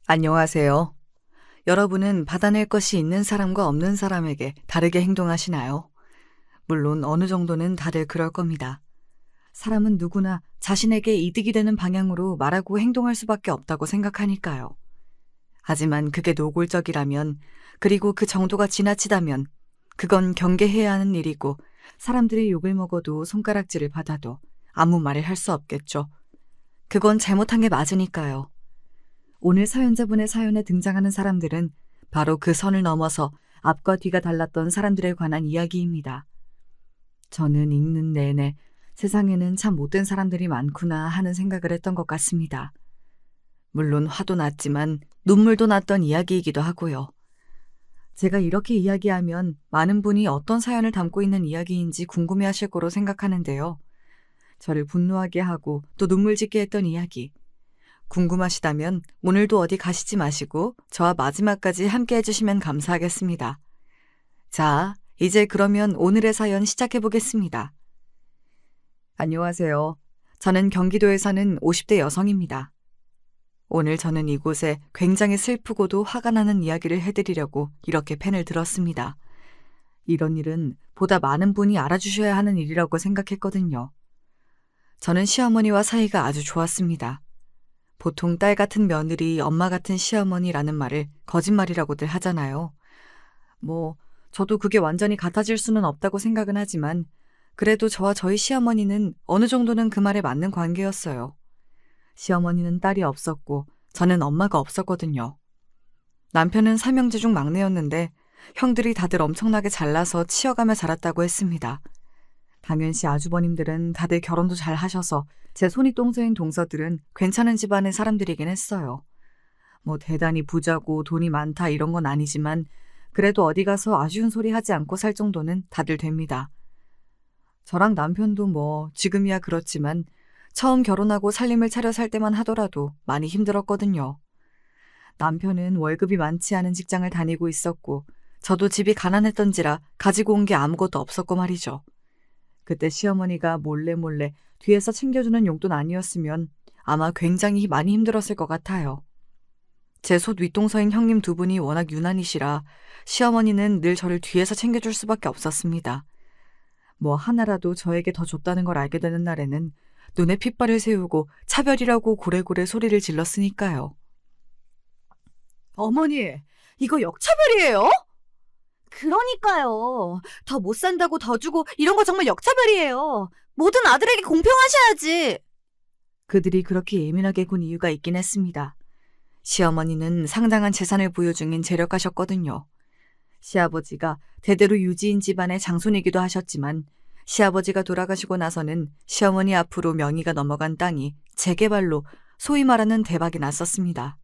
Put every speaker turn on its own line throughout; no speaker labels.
안녕하세요. 여러분은 받아낼 것이 있는 사람과 없는 사람에게 다르게 행동하시나요? 물론 어느 정도는 다들 그럴 겁니다. 사람은 누구나 자신에게 이득이 되는 방향으로 말하고 행동할 수밖에 없다고 생각하니까요. 하지만 그게 노골적이라면, 그리고 그 정도가 지나치다면 그건 경계해야 하는 일이고, 사람들의 욕을 먹어도 손가락질을 받아도 아무 말을 할 수 없겠죠. 그건 잘못한 게 맞으니까요. 오늘 사연자분의 사연에 등장하는 사람들은 바로 그 선을 넘어서 앞과 뒤가 달랐던 사람들에 관한 이야기입니다. 저는 읽는 내내 세상에는 참 못된 사람들이 많구나 하는 생각을 했던 것 같습니다. 물론 화도 났지만 눈물도 났던 이야기이기도 하고요. 제가 이렇게 이야기하면 많은 분이 어떤 사연을 담고 있는 이야기인지 궁금해하실 거로 생각하는데요. 저를 분노하게 하고 또 눈물 짓게 했던 이야기. 궁금하시다면 오늘도 어디 가시지 마시고 저와 마지막까지 함께 해주시면 감사하겠습니다. 자, 이제 그러면 오늘의 사연 시작해 보겠습니다. 안녕하세요. 저는 경기도에 사는 50대 여성입니다. 오늘 저는 이곳에 굉장히 슬프고도 화가 나는 이야기를 해드리려고 이렇게 펜을 들었습니다. 이런 일은 보다 많은 분이 알아주셔야 하는 일이라고 생각했거든요. 저는 시어머니와 사이가 아주 좋았습니다. 보통 딸 같은 며느리, 엄마 같은 시어머니라는 말을 거짓말이라고들 하잖아요. 저도 그게 완전히 같아질 수는 없다고 생각은 하지만 그래도 저와 저희 시어머니는 어느 정도는 그 말에 맞는 관계였어요. 시어머니는 딸이 없었고 저는 엄마가 없었거든요. 남편은 삼형제 중 막내였는데 형들이 다들 엄청나게 잘나서 치여가며 자랐다고 했습니다. 당연시 아주버님들은 다들 결혼도 잘 하셔서 제 손이 똥서인 동서들은 괜찮은 집안의 사람들이긴 했어요. 대단히 부자고 돈이 많다 이런 건 아니지만 그래도 어디 가서 아쉬운 소리 하지 않고 살 정도는 다들 됩니다. 저랑 남편도 지금이야 그렇지만 처음 결혼하고 살림을 차려 살 때만 하더라도 많이 힘들었거든요. 남편은 월급이 많지 않은 직장을 다니고 있었고 저도 집이 가난했던지라 가지고 온 게 아무것도 없었고 말이죠. 그때 시어머니가 몰래 뒤에서 챙겨주는 용돈 아니었으면 아마 굉장히 많이 힘들었을 것 같아요. 제 솥 윗동서인 형님 두 분이 워낙 유난이시라 시어머니는 늘 저를 뒤에서 챙겨줄 수밖에 없었습니다. 하나라도 저에게 더 줬다는 걸 알게 되는 날에는 눈에 핏발을 세우고 차별이라고 고래고래 소리를 질렀으니까요.
어머니, 이거 역차별이에요? 그러니까요. 더 못 산다고 더 주고 이런 거 정말 역차별이에요. 모든 아들에게 공평하셔야지.
그들이 그렇게 예민하게 군 이유가 있긴 했습니다. 시어머니는 상당한 재산을 보유 중인 재력가셨거든요. 시아버지가 대대로 유지인 집안의 장손이기도 하셨지만 시아버지가 돌아가시고 나서는 시어머니 앞으로 명의가 넘어간 땅이 재개발로 소위 말하는 대박이 났었습니다.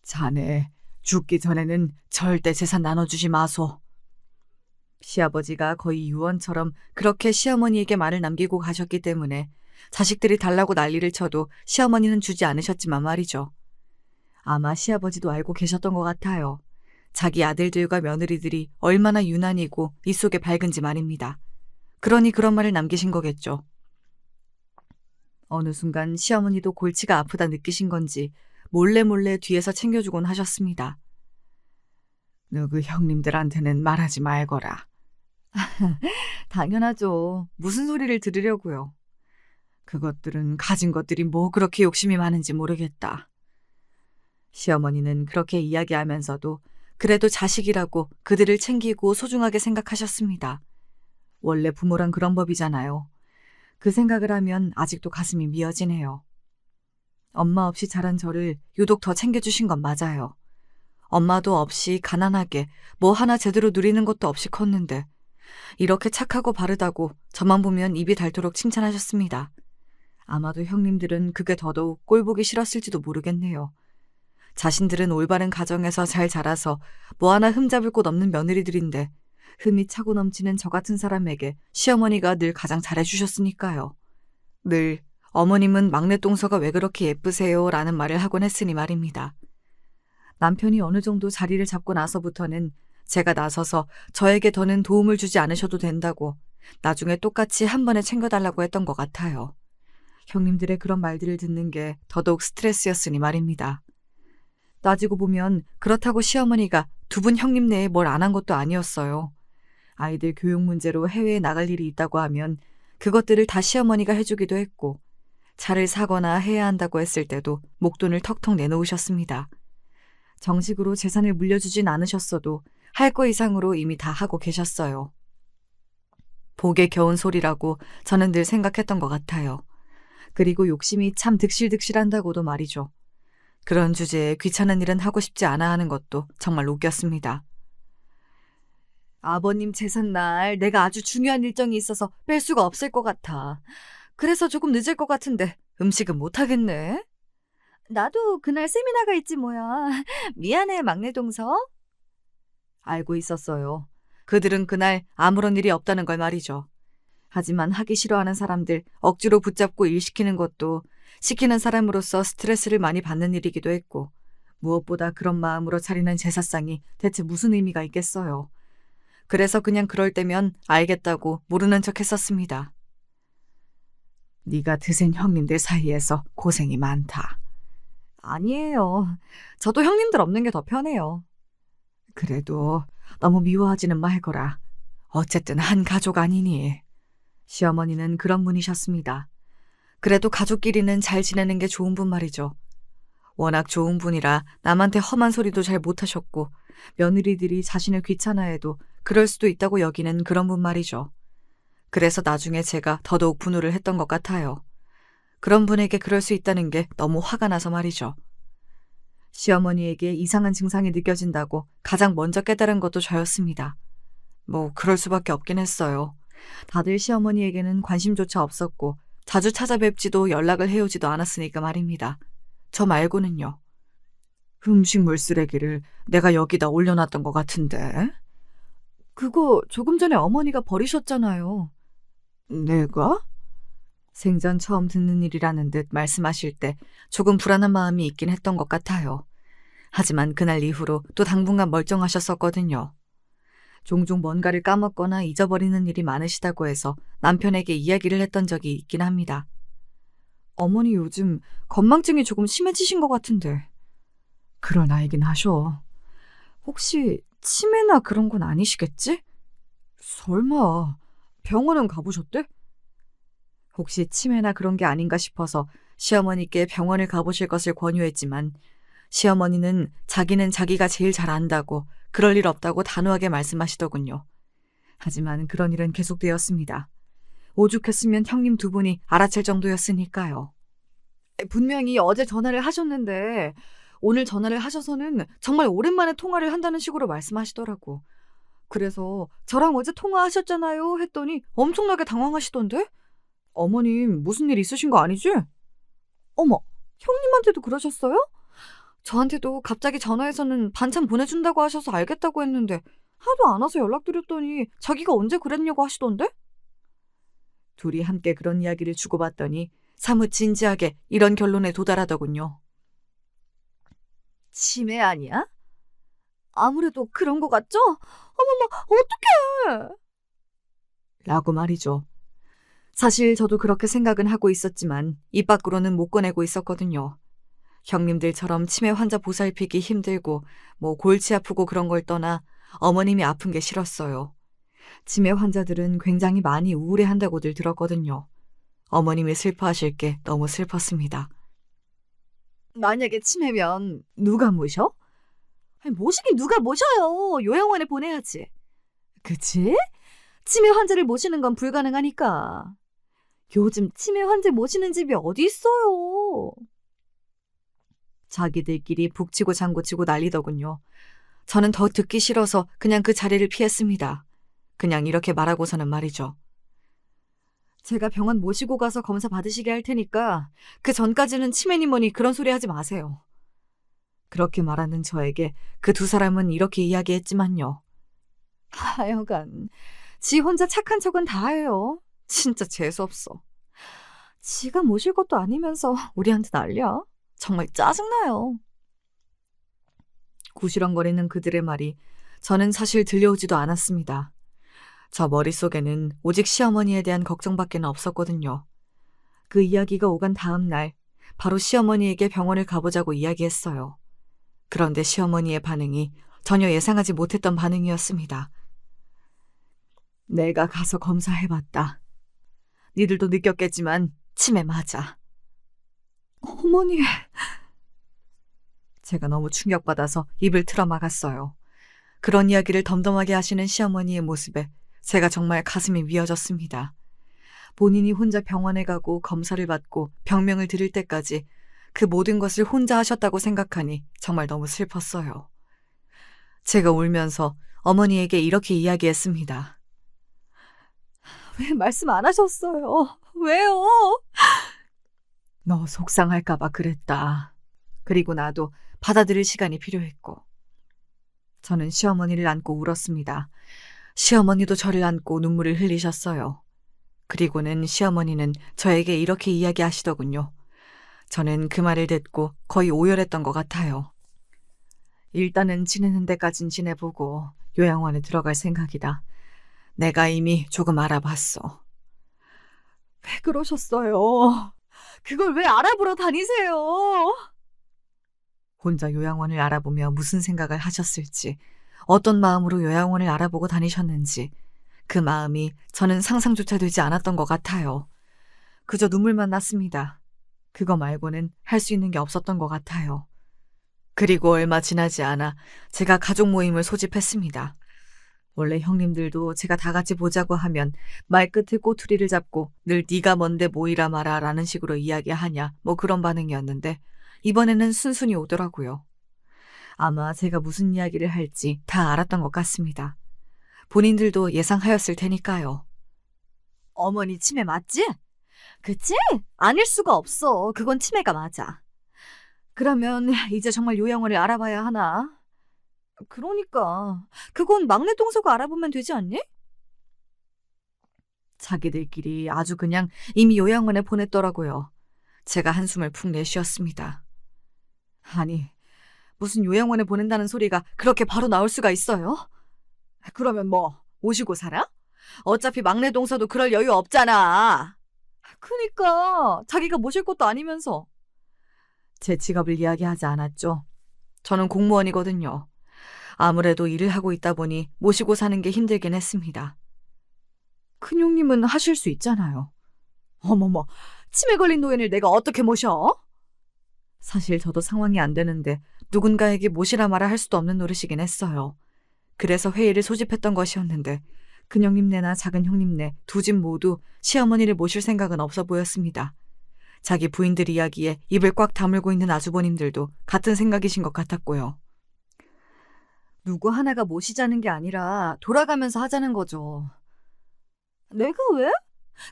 자네, 죽기 전에는 절대 재산 나눠주지 마소. 시아버지가 거의 유언처럼 그렇게 시어머니에게 말을 남기고 가셨기 때문에 자식들이 달라고 난리를 쳐도 시어머니는 주지 않으셨지만 말이죠. 아마 시아버지도 알고 계셨던 것 같아요. 자기 아들들과 며느리들이 얼마나 유난이고 이 속에 밝은지 말입니다. 그러니 그런 말을 남기신 거겠죠. 어느 순간 시어머니도 골치가 아프다 느끼신 건지 몰래 뒤에서 챙겨주곤 하셨습니다. 너그 형님들한테는 말하지 말거라. 당연하죠. 무슨 소리를 들으려고요. 그것들은 가진 것들이 그렇게 욕심이 많은지 모르겠다. 시어머니는 그렇게 이야기하면서도 그래도 자식이라고 그들을 챙기고 소중하게 생각하셨습니다. 원래 부모란 그런 법이잖아요. 그 생각을 하면 아직도 가슴이 미어지네요. 엄마 없이 자란 저를 유독 더 챙겨주신 건 맞아요. 엄마도 없이 가난하게 하나 제대로 누리는 것도 없이 컸는데 이렇게 착하고 바르다고 저만 보면 입이 닳도록 칭찬하셨습니다. 아마도 형님들은 그게 더더욱 꼴보기 싫었을지도 모르겠네요. 자신들은 올바른 가정에서 잘 자라서 하나 흠잡을 곳 없는 며느리들인데 흠이 차고 넘치는 저 같은 사람에게 시어머니가 늘 가장 잘해주셨으니까요. 늘 어머님은 막내 동서가 왜 그렇게 예쁘세요? 라는 말을 하곤 했으니 말입니다. 남편이 어느 정도 자리를 잡고 나서부터는 제가 나서서 저에게 더는 도움을 주지 않으셔도 된다고 나중에 똑같이 한 번에 챙겨달라고 했던 것 같아요. 형님들의 그런 말들을 듣는 게 더더욱 스트레스였으니 말입니다. 따지고 보면 그렇다고 시어머니가 두 분 형님 내에 뭘 안 한 것도 아니었어요. 아이들 교육 문제로 해외에 나갈 일이 있다고 하면 그것들을 다 시어머니가 해주기도 했고, 차를 사거나 해야 한다고 했을 때도 목돈을 턱턱 내놓으셨습니다. 정식으로 재산을 물려주진 않으셨어도 할 거 이상으로 이미 다 하고 계셨어요. 복에 겨운 소리라고 저는 늘 생각했던 것 같아요. 그리고 욕심이 참 득실득실한다고도 말이죠. 그런 주제에 귀찮은 일은 하고 싶지 않아 하는 것도 정말 웃겼습니다. 아버님 제삿날 내가 아주 중요한 일정이 있어서 뺄 수가 없을 것 같아. 그래서 조금 늦을 것 같은데 음식은 못하겠네.
나도 그날 세미나가 있지 뭐야. 미안해, 막내 동서.
알고 있었어요. 그들은 그날 아무런 일이 없다는 걸 말이죠. 하지만 하기 싫어하는 사람들 억지로 붙잡고 일 시키는 것도 시키는 사람으로서 스트레스를 많이 받는 일이기도 했고, 무엇보다 그런 마음으로 차리는 제사상이 대체 무슨 의미가 있겠어요. 그래서 그냥 그럴 때면 알겠다고 모르는 척 했었습니다. 네가 드센 형님들 사이에서 고생이 많다.
아니에요. 저도 형님들 없는 게 더 편해요.
그래도 너무 미워하지는 말거라. 어쨌든 한 가족 아니니. 시어머니는 그런 분이셨습니다. 그래도 가족끼리는 잘 지내는 게 좋은 분 말이죠. 워낙 좋은 분이라 남한테 험한 소리도 잘 못하셨고, 며느리들이 자신을 귀찮아해도 그럴 수도 있다고 여기는 그런 분 말이죠. 그래서 나중에 제가 더더욱 분노를 했던 것 같아요. 그런 분에게 그럴 수 있다는 게 너무 화가 나서 말이죠. 시어머니에게 이상한 증상이 느껴진다고 가장 먼저 깨달은 것도 저였습니다. 뭐 그럴 수밖에 없긴 했어요. 다들 시어머니에게는 관심조차 없었고 자주 찾아뵙지도 연락을 해오지도 않았으니까 말입니다. 저 말고는요. 음식물 쓰레기를 내가 여기다 올려놨던 것 같은데. 그거 조금 전에 어머니가 버리셨잖아요. 내가? 생전 처음 듣는 일이라는 듯 말씀하실 때 조금 불안한 마음이 있긴 했던 것 같아요. 하지만 그날 이후로 또 당분간 멀쩡하셨었거든요. 종종 뭔가를 까먹거나 잊어버리는 일이 많으시다고 해서 남편에게 이야기를 했던 적이 있긴 합니다. 어머니 요즘 건망증이 조금 심해지신 것 같은데. 그럴 나이긴 하셔. 혹시 치매나 그런 건 아니시겠지? 설마 병원은 가보셨대? 혹시 치매나 그런 게 아닌가 싶어서 시어머니께 병원을 가보실 것을 권유했지만 시어머니는 자기는 자기가 제일 잘 안다고 그럴 일 없다고 단호하게 말씀하시더군요. 하지만 그런 일은 계속되었습니다. 오죽했으면 형님 두 분이 알아챌 정도였으니까요. 분명히 어제 전화를 하셨는데 오늘 전화를 하셔서는 정말 오랜만에 통화를 한다는 식으로 말씀하시더라고. 그래서 저랑 어제 통화하셨잖아요 했더니 엄청나게 당황하시던데? 어머님 무슨 일 있으신 거 아니지? 어머, 형님한테도 그러셨어요? 저한테도 갑자기 전화해서는 반찬 보내준다고 하셔서 알겠다고 했는데 하도 안 와서 연락드렸더니 자기가 언제 그랬냐고 하시던데? 둘이 함께 그런 이야기를 주고받더니 사뭇 진지하게 이런 결론에 도달하더군요.
치매 아니야? 아무래도 그런 거 같죠? 어머머, 어떡해!
라고 말이죠. 사실 저도 그렇게 생각은 하고 있었지만 입 밖으로는 못 꺼내고 있었거든요. 형님들처럼 치매 환자 보살피기 힘들고 뭐 골치 아프고 그런 걸 떠나 어머님이 아픈 게 싫었어요. 치매 환자들은 굉장히 많이 우울해한다고들 들었거든요. 어머님이 슬퍼하실 게 너무 슬펐습니다.
만약에 치매면 누가 모셔? 아니, 모시긴 누가 모셔요. 요양원에 보내야지.
그치?
치매 환자를 모시는 건 불가능하니까. 요즘 치매 환자 모시는 집이 어디 있어요.
자기들끼리 북치고 장구치고 난리더군요. 저는 더 듣기 싫어서 그냥 그 자리를 피했습니다. 그냥 이렇게 말하고서는 말이죠. 제가 병원 모시고 가서 검사 받으시게 할 테니까 그 전까지는 치매니 뭐니 그런 소리 하지 마세요. 그렇게 말하는 저에게 그 두 사람은 이렇게 이야기했지만요.
하여간 지 혼자 착한 척은 다 해요. 진짜 재수없어. 지가 모실 것도 아니면서 우리한테 난리야. 정말 짜증나요.
구시렁거리는 그들의 말이 저는 사실 들려오지도 않았습니다. 저 머릿속에는 오직 시어머니에 대한 걱정밖에 없었거든요. 그 이야기가 오간 다음 날 바로 시어머니에게 병원을 가보자고 이야기했어요. 그런데 시어머니의 반응이 전혀 예상하지 못했던 반응이었습니다. 내가 가서 검사해봤다. 니들도 느꼈겠지만 치매 맞아.
어머니,
제가 너무 충격받아서 입을 틀어막았어요. 그런 이야기를 덤덤하게 하시는 시어머니의 모습에 제가 정말 가슴이 미어졌습니다. 본인이 혼자 병원에 가고 검사를 받고 병명을 들을 때까지 그 모든 것을 혼자 하셨다고 생각하니 정말 너무 슬펐어요. 제가 울면서 어머니에게 이렇게 이야기했습니다.
왜 말씀 안 하셨어요? 왜요?
너 속상할까봐 그랬다. 그리고 나도 받아들일 시간이 필요했고. 저는 시어머니를 안고 울었습니다. 시어머니도 저를 안고 눈물을 흘리셨어요. 그리고는 시어머니는 저에게 이렇게 이야기하시더군요. 저는 그 말을 듣고 거의 오열했던 것 같아요. 일단은 지내는 데까진 지내보고 요양원에 들어갈 생각이다. 내가 이미 조금 알아봤어.
왜 그러셨어요? 그걸 왜 알아보러 다니세요?
혼자 요양원을 알아보며 무슨 생각을 하셨을지, 어떤 마음으로 요양원을 알아보고 다니셨는지, 그 마음이 저는 상상조차 되지 않았던 것 같아요. 그저 눈물만 났습니다. 그거 말고는 할 수 있는 게 없었던 것 같아요. 그리고 얼마 지나지 않아 제가 가족 모임을 소집했습니다. 원래 형님들도 제가 다 같이 보자고 하면 말끝에 꼬투리를 잡고 늘 네가 뭔데 모이라 마라 라는 식으로 이야기하냐 뭐 그런 반응이었는데 이번에는 순순히 오더라고요. 아마 제가 무슨 이야기를 할지 다 알았던 것 같습니다. 본인들도 예상하였을 테니까요.
어머니 치매 맞지? 그치? 아닐 수가 없어. 그건 치매가 맞아. 그러면 이제 정말 요양원을 알아봐야 하나? 그러니까 그건 막내 동서가 알아보면 되지 않니?
자기들끼리 아주 그냥 이미 요양원에 보냈더라고요. 제가 한숨을 푹 내쉬었습니다. 아니, 무슨 요양원에 보낸다는 소리가 그렇게 바로 나올 수가 있어요?
그러면 뭐
모시고 살아? 어차피 막내 동서도 그럴 여유 없잖아.
그니까 자기가 모실 것도 아니면서.
제 직업을 이야기하지 않았죠. 저는 공무원이거든요. 아무래도 일을 하고 있다 보니 모시고 사는 게 힘들긴 했습니다.
큰형님은 하실 수 있잖아요. 어머머, 치매 걸린 노인을 내가 어떻게 모셔?
사실 저도 상황이 안 되는데 누군가에게 모시라 말아 할 수도 없는 노릇이긴 했어요. 그래서 회의를 소집했던 것이었는데 큰형님네나 작은 형님네 두 집 모두 시어머니를 모실 생각은 없어 보였습니다. 자기 부인들 이야기에 입을 꽉 다물고 있는 아주버님들도 같은 생각이신 것 같았고요.
누구 하나가 모시자는 게 아니라 돌아가면서 하자는 거죠. 내가 왜?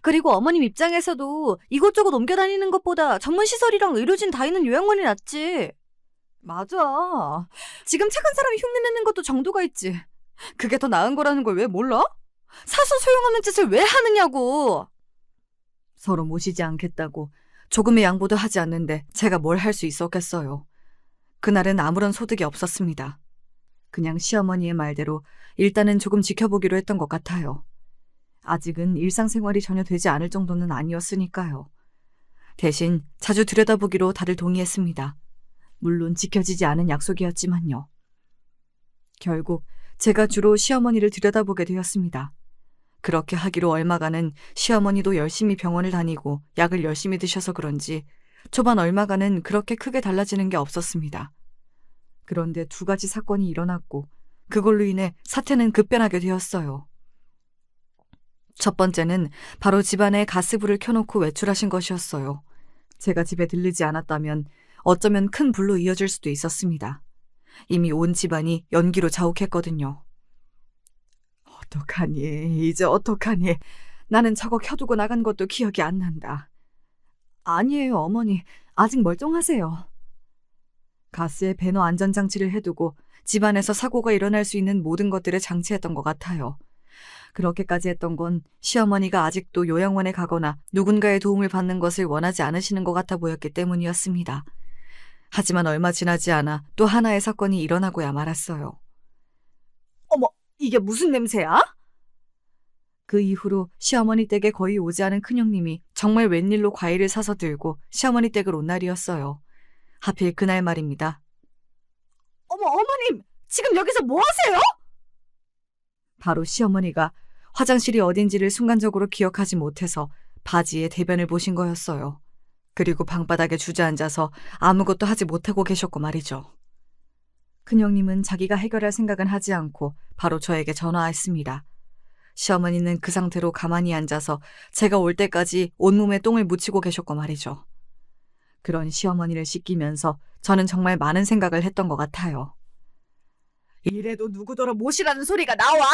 그리고 어머님 입장에서도 이것저것 옮겨 다니는 것보다 전문시설이랑 의료진 다 있는 요양원이 낫지. 맞아. 지금 착한 사람이 흉내내는 것도 정도가 있지. 그게 더 나은 거라는 걸 왜 몰라? 사서 소용없는 짓을 왜 하느냐고.
서로 모시지 않겠다고 조금의 양보도 하지 않는데 제가 뭘 할 수 있었겠어요. 그날은 아무런 소득이 없었습니다. 그냥 시어머니의 말대로 일단은 조금 지켜보기로 했던 것 같아요. 아직은 일상생활이 전혀 되지 않을 정도는 아니었으니까요. 대신 자주 들여다보기로 다들 동의했습니다. 물론 지켜지지 않은 약속이었지만요. 결국 제가 주로 시어머니를 들여다보게 되었습니다. 그렇게 하기로 얼마간은 시어머니도 열심히 병원을 다니고 약을 열심히 드셔서 그런지 초반 얼마간은 그렇게 크게 달라지는 게 없었습니다. 그런데 두 가지 사건이 일어났고 그걸로 인해 사태는 급변하게 되었어요. 첫 번째는 바로 집안에 가스불을 켜놓고 외출하신 것이었어요. 제가 집에 들르지 않았다면 어쩌면 큰 불로 이어질 수도 있었습니다. 이미 온 집안이 연기로 자욱했거든요. 어떡하니, 이제 어떡하니. 나는 저거 켜두고 나간 것도 기억이 안 난다.
아니에요, 어머니. 아직 멀쩡하세요.
가스에 배너 안전장치를 해두고 집안에서 사고가 일어날 수 있는 모든 것들을 장치했던 것 같아요. 그렇게까지 했던 건 시어머니가 아직도 요양원에 가거나 누군가의 도움을 받는 것을 원하지 않으시는 것 같아 보였기 때문이었습니다. 하지만 얼마 지나지 않아 또 하나의 사건이 일어나고야 말았어요.
어머, 이게 무슨 냄새야?
그 이후로 시어머니 댁에 거의 오지 않은 큰형님이 정말 웬일로 과일을 사서 들고 시어머니 댁을 온 날이었어요. 하필 그날 말입니다.
어머님! 지금 여기서 뭐 하세요?
바로 시어머니가 화장실이 어딘지를 순간적으로 기억하지 못해서 바지에 대변을 보신 거였어요. 그리고 방바닥에 주저앉아서 아무것도 하지 못하고 계셨고 말이죠. 큰형님은 자기가 해결할 생각은 하지 않고 바로 저에게 전화했습니다. 시어머니는 그 상태로 가만히 앉아서 제가 올 때까지 온몸에 똥을 묻히고 계셨고 말이죠. 그런 시어머니를 씻기면서 저는 정말 많은 생각을 했던 것 같아요.
이래도 누구더러 못이라는 소리가 나와?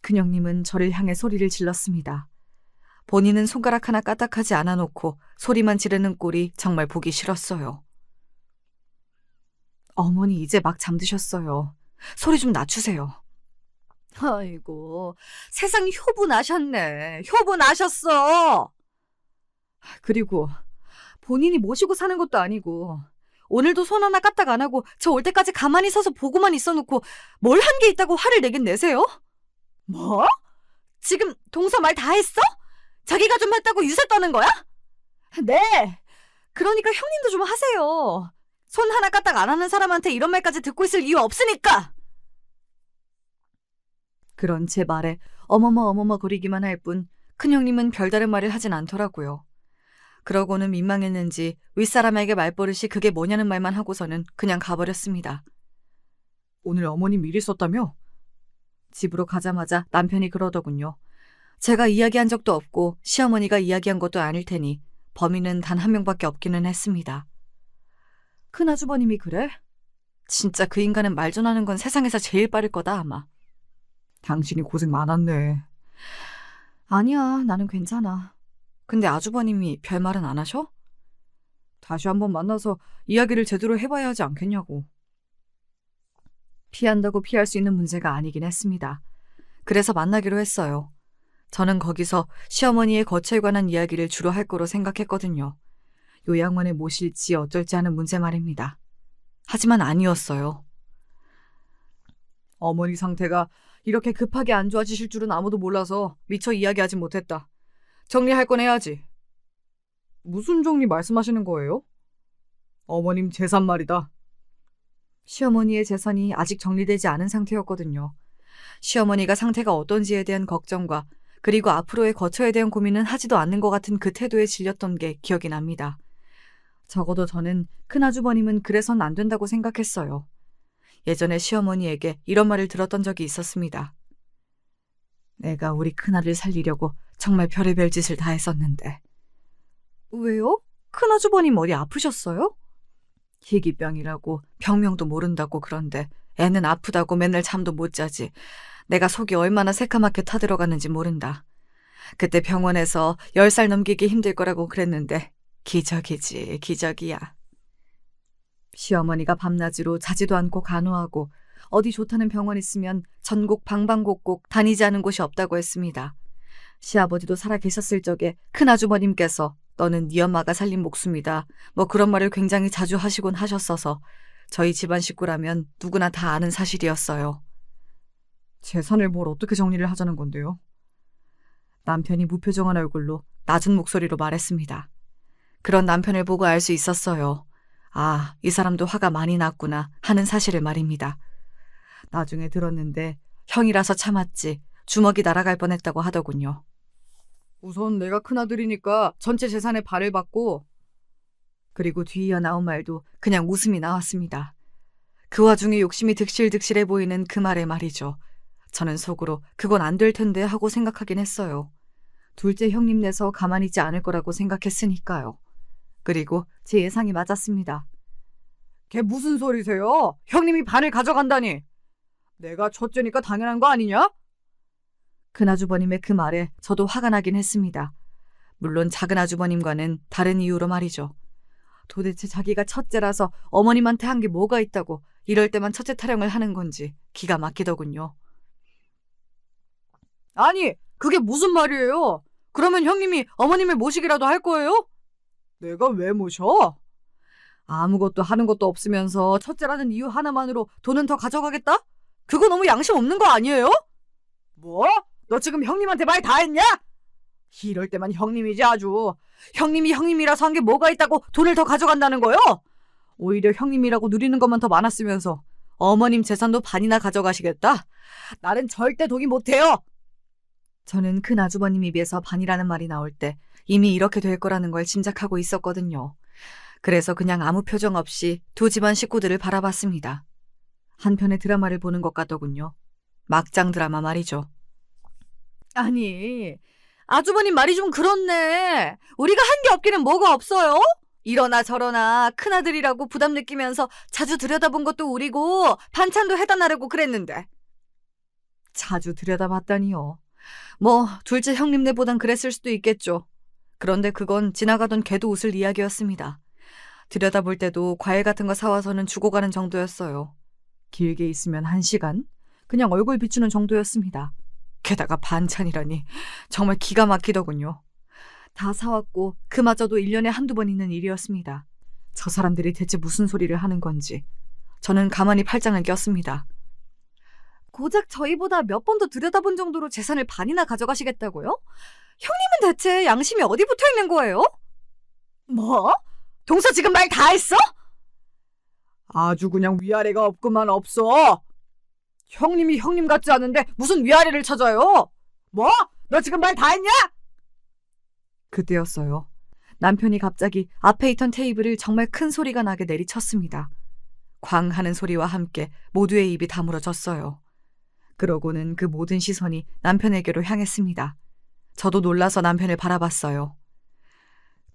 큰형님은 저를 향해 소리를 질렀습니다. 본인은 손가락 하나 까딱하지 않아 놓고 소리만 지르는 꼴이 정말 보기 싫었어요. 어머니 이제 막 잠드셨어요. 소리 좀 낮추세요.
아이고, 세상 효분하셨네. 효분하셨어.
그리고 본인이 모시고 사는 것도 아니고 오늘도 손 하나 까딱 안 하고 저 올 때까지 가만히 서서 보고만 있어놓고 뭘 한 게 있다고 화를 내긴 내세요?
뭐? 지금 동서 말 다 했어? 자기가 좀 했다고 유세 떠는 거야? 네. 그러니까 형님도 좀 하세요. 손 하나 까딱 안 하는 사람한테 이런 말까지 듣고 있을 이유 없으니까.
그런 제 말에 어머머 거리기만 할 뿐 큰형님은 별다른 말을 하진 않더라고요. 그러고는 민망했는지 윗사람에게 말버릇이 그게 뭐냐는 말만 하고서는 그냥 가버렸습니다. 오늘 어머님 일 있었다며? 집으로 가자마자 남편이 그러더군요. 제가 이야기한 적도 없고 시어머니가 이야기한 것도 아닐 테니 범인은 단 한 명밖에 없기는 했습니다. 큰아주버님이 그래? 진짜 그 인간은 말 전하는 건 세상에서 제일 빠를 거다 아마. 당신이 고생 많았네. 아니야, 나는 괜찮아. 근데 아주버님이 별말은 안 하셔? 다시 한번 만나서 이야기를 제대로 해봐야 하지 않겠냐고. 피한다고 피할 수 있는 문제가 아니긴 했습니다. 그래서 만나기로 했어요. 저는 거기서 시어머니의 거처에 관한 이야기를 주로 할 거로 생각했거든요. 요양원에 모실지 어쩔지 하는 문제 말입니다. 하지만 아니었어요. 어머니 상태가 이렇게 급하게 안 좋아지실 줄은 아무도 몰라서 미처 이야기하지 못했다. 정리할 건 해야지. 무슨 정리 말씀하시는 거예요? 어머님 재산 말이다. 시어머니의 재산이 아직 정리되지 않은 상태였거든요. 시어머니가 상태가 어떤지에 대한 걱정과 그리고 앞으로의 거처에 대한 고민은 하지도 않는 것 같은 그 태도에 질렸던 게 기억이 납니다. 적어도 저는 큰아주버님은 그래선 안 된다고 생각했어요. 예전에 시어머니에게 이런 말을 들었던 적이 있었습니다. 내가 우리 큰아들 살리려고 정말 별의별 짓을 다 했었는데. 왜요? 큰아주버님 머리 아프셨어요? 희귀병이라고 병명도 모른다고 그런데 애는 아프다고 맨날 잠도 못 자지. 내가 속이 얼마나 새카맣게 타들어가는지 모른다. 그때 병원에서 10살 넘기기 힘들 거라고 그랬는데 기적이지, 기적이야. 시어머니가 밤낮으로 자지도 않고 간호하고 어디 좋다는 병원 있으면 전국 방방곡곡 다니지 않은 곳이 없다고 했습니다. 시아버지도 살아 계셨을 적에 큰아주버님께서 너는 네 엄마가 살린 목숨이다. 뭐 그런 말을 굉장히 자주 하시곤 하셨어서 저희 집안 식구라면 누구나 다 아는 사실이었어요. 재산을 뭘 어떻게 정리를 하자는 건데요? 남편이 무표정한 얼굴로 낮은 목소리로 말했습니다. 그런 남편을 보고 알 수 있었어요. 아, 이 사람도 화가 많이 났구나 하는 사실을 말입니다. 나중에 들었는데 형이라서 참았지 주먹이 날아갈 뻔했다고 하더군요. 우선 내가 큰아들이니까 전체 재산의 반을 받고. 그리고 뒤이어 나온 말도 그냥 웃음이 나왔습니다. 그 와중에 욕심이 득실득실해 보이는 그 말에 말이죠. 저는 속으로 그건 안 될 텐데 하고 생각하긴 했어요. 둘째 형님 내서 가만히 있지 않을 거라고 생각했으니까요. 그리고 제 예상이 맞았습니다. 걔 무슨 소리세요? 형님이 반을 가져간다니. 내가 첫째니까 당연한 거 아니냐? 큰아주버님의 그 말에 저도 화가 나긴 했습니다. 물론 작은아주버님과는 다른 이유로 말이죠. 도대체 자기가 첫째라서 어머님한테 한 게 뭐가 있다고 이럴 때만 첫째 타령을 하는 건지 기가 막히더군요. 아니, 그게 무슨 말이에요? 그러면 형님이 어머님을 모시기라도 할 거예요? 내가 왜 모셔? 아무것도 하는 것도 없으면서 첫째라는 이유 하나만으로 돈은 더 가져가겠다? 그거 너무 양심 없는 거 아니에요? 뭐? 너 지금 형님한테 말 다 했냐? 이럴 때만 형님이지 아주. 형님이 형님이라서 한 게 뭐가 있다고 돈을 더 가져간다는 거요? 오히려 형님이라고 누리는 것만 더 많았으면서 어머님 재산도 반이나 가져가시겠다? 나는 절대 동의 못해요. 저는 큰 아주버님 입에서 반이라는 말이 나올 때 이미 이렇게 될 거라는 걸 짐작하고 있었거든요. 그래서 그냥 아무 표정 없이 두 집안 식구들을 바라봤습니다. 한편의 드라마를 보는 것 같더군요. 막장 드라마 말이죠.
아니, 아주버님 말이 좀 그렇네. 우리가 한 게 없기는 뭐가 없어요? 이러나 저러나 큰아들이라고 부담 느끼면서 자주 들여다본 것도 우리고 반찬도 해다 나르고 그랬는데.
자주 들여다봤다니요. 뭐 둘째 형님네보단 그랬을 수도 있겠죠. 그런데 그건 지나가던 개도 웃을 이야기였습니다. 들여다볼 때도 과일 같은 거 사와서는 주고 가는 정도였어요. 길게 있으면 1시간? 그냥 얼굴 비추는 정도였습니다. 게다가 반찬이라니 정말 기가 막히더군요. 다 사왔고 그마저도 1년에 한두 번 있는 일이었습니다. 저 사람들이 대체 무슨 소리를 하는 건지 저는 가만히 팔짱을 꼈습니다.
고작 저희보다 몇 번도 들여다본 정도로 재산을 반이나 가져가시겠다고요? 형님은 대체 양심이 어디 붙어 있는 거예요? 뭐? 동서 지금 말 다 했어?
아주 그냥 위아래가 없구만 없어. 형님이 형님 같지 않은데 무슨 위아래를 찾아요? 뭐? 너 지금 말 다 했냐? 그때였어요. 남편이 갑자기 앞에 있던 테이블을 정말 큰 소리가 나게 내리쳤습니다. 쾅 하는 소리와 함께 모두의 입이 다물어졌어요. 그러고는 그 모든 시선이 남편에게로 향했습니다. 저도 놀라서 남편을 바라봤어요.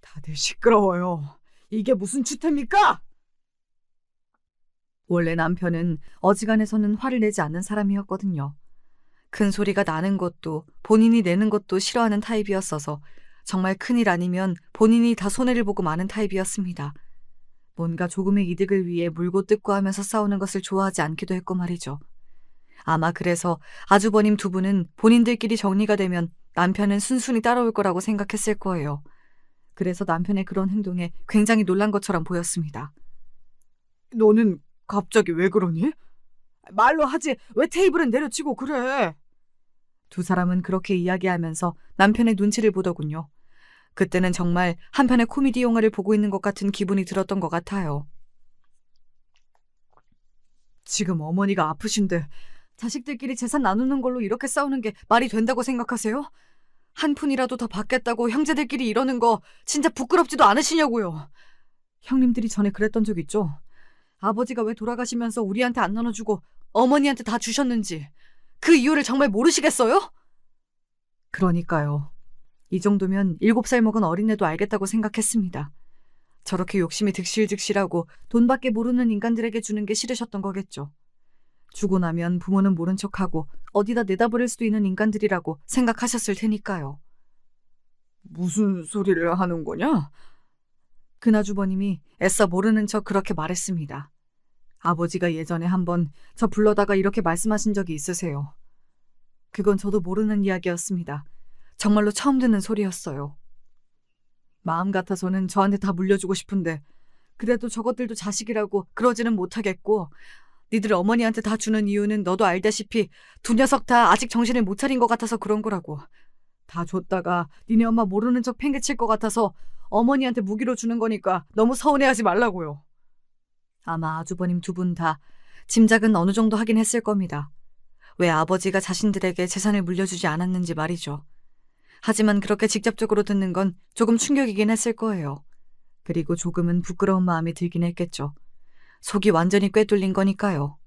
다들 시끄러워요. 이게 무슨 추태입니까? 원래 남편은 어지간해서는 화를 내지 않는 사람이었거든요. 큰 소리가 나는 것도 본인이 내는 것도 싫어하는 타입이었어서 정말 큰일 아니면 본인이 다 손해를 보고 마는 타입이었습니다. 뭔가 조금의 이득을 위해 물고 뜯고 하면서 싸우는 것을 좋아하지 않기도 했고 말이죠. 아마 그래서 아주버님 두 분은 본인들끼리 정리가 되면 남편은 순순히 따라올 거라고 생각했을 거예요. 그래서 남편의 그런 행동에 굉장히 놀란 것처럼 보였습니다. 너는 갑자기 왜 그러니? 말로 하지 왜 테이블은 내려치고 그래? 두 사람은 그렇게 이야기하면서 남편의 눈치를 보더군요. 그때는 정말 한편의 코미디 영화를 보고 있는 것 같은 기분이 들었던 것 같아요. 지금 어머니가 아프신데 자식들끼리 재산 나누는 걸로 이렇게 싸우는 게 말이 된다고 생각하세요? 한 푼이라도 더 받겠다고 형제들끼리 이러는 거 진짜 부끄럽지도 않으시냐고요. 형님들이 전에 그랬던 적 있죠? 아버지가 왜 돌아가시면서 우리한테 안 나눠주고 어머니한테 다 주셨는지 그 이유를 정말 모르시겠어요? 그러니까요. 이 정도면 7살 먹은 어린애도 알겠다고 생각했습니다. 저렇게 욕심이 득실득실하고 돈밖에 모르는 인간들에게 주는 게 싫으셨던 거겠죠. 주고 나면 부모는 모른 척하고 어디다 내다버릴 수도 있는 인간들이라고 생각하셨을 테니까요. 무슨 소리를 하는 거냐? 그나주버님이 애써 모르는 척 그렇게 말했습니다. 아버지가 예전에 한번 저 불러다가 이렇게 말씀하신 적이 있으세요. 그건 저도 모르는 이야기였습니다. 정말로 처음 듣는 소리였어요. 마음 같아서는 저한테 다 물려주고 싶은데 그래도 저것들도 자식이라고 그러지는 못하겠고 니들 어머니한테 다 주는 이유는 너도 알다시피 두 녀석 다 아직 정신을 못 차린 것 같아서 그런 거라고. 다 줬다가 니네 엄마 모르는 척 팽개칠 것 같아서 어머니한테 무기로 주는 거니까 너무 서운해하지 말라고요. 아마 아주버님 두 분 다 짐작은 어느 정도 하긴 했을 겁니다. 왜 아버지가 자신들에게 재산을 물려주지 않았는지 말이죠. 하지만 그렇게 직접적으로 듣는 건 조금 충격이긴 했을 거예요. 그리고 조금은 부끄러운 마음이 들긴 했겠죠. 속이 완전히 꿰뚫린 거니까요.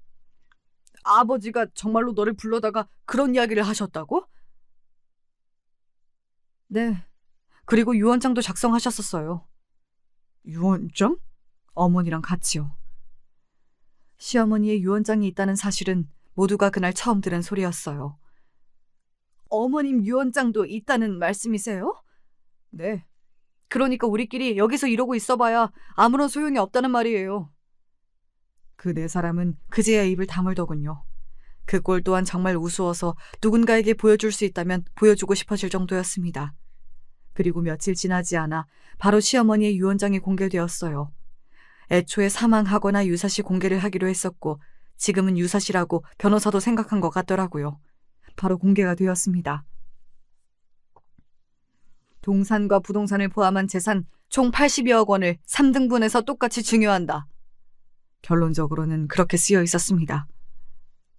아버지가 정말로 너를 불러다가 그런 이야기를 하셨다고? 네. 그리고 유언장도 작성하셨었어요. 유언장? 어머니랑 같이요. 시어머니의 유언장이 있다는 사실은 모두가 그날 처음 들은 소리였어요. 어머님 유언장도 있다는 말씀이세요? 네. 그러니까 우리끼리 여기서 이러고 있어봐야 아무런 소용이 없다는 말이에요. 그 네 사람은 그제야 입을 다물더군요. 그 꼴 또한 정말 우스워서 누군가에게 보여줄 수 있다면 보여주고 싶어질 정도였습니다. 그리고 며칠 지나지 않아 바로 시어머니의 유언장이 공개되었어요. 애초에 사망하거나 유사시 공개를 하기로 했었고 지금은 유사시라고 변호사도 생각한 것 같더라고요. 바로 공개가 되었습니다. 동산과 부동산을 포함한 재산 총 80여억 원을 3등분해서 똑같이 증여한다. 결론적으로는 그렇게 쓰여 있었습니다.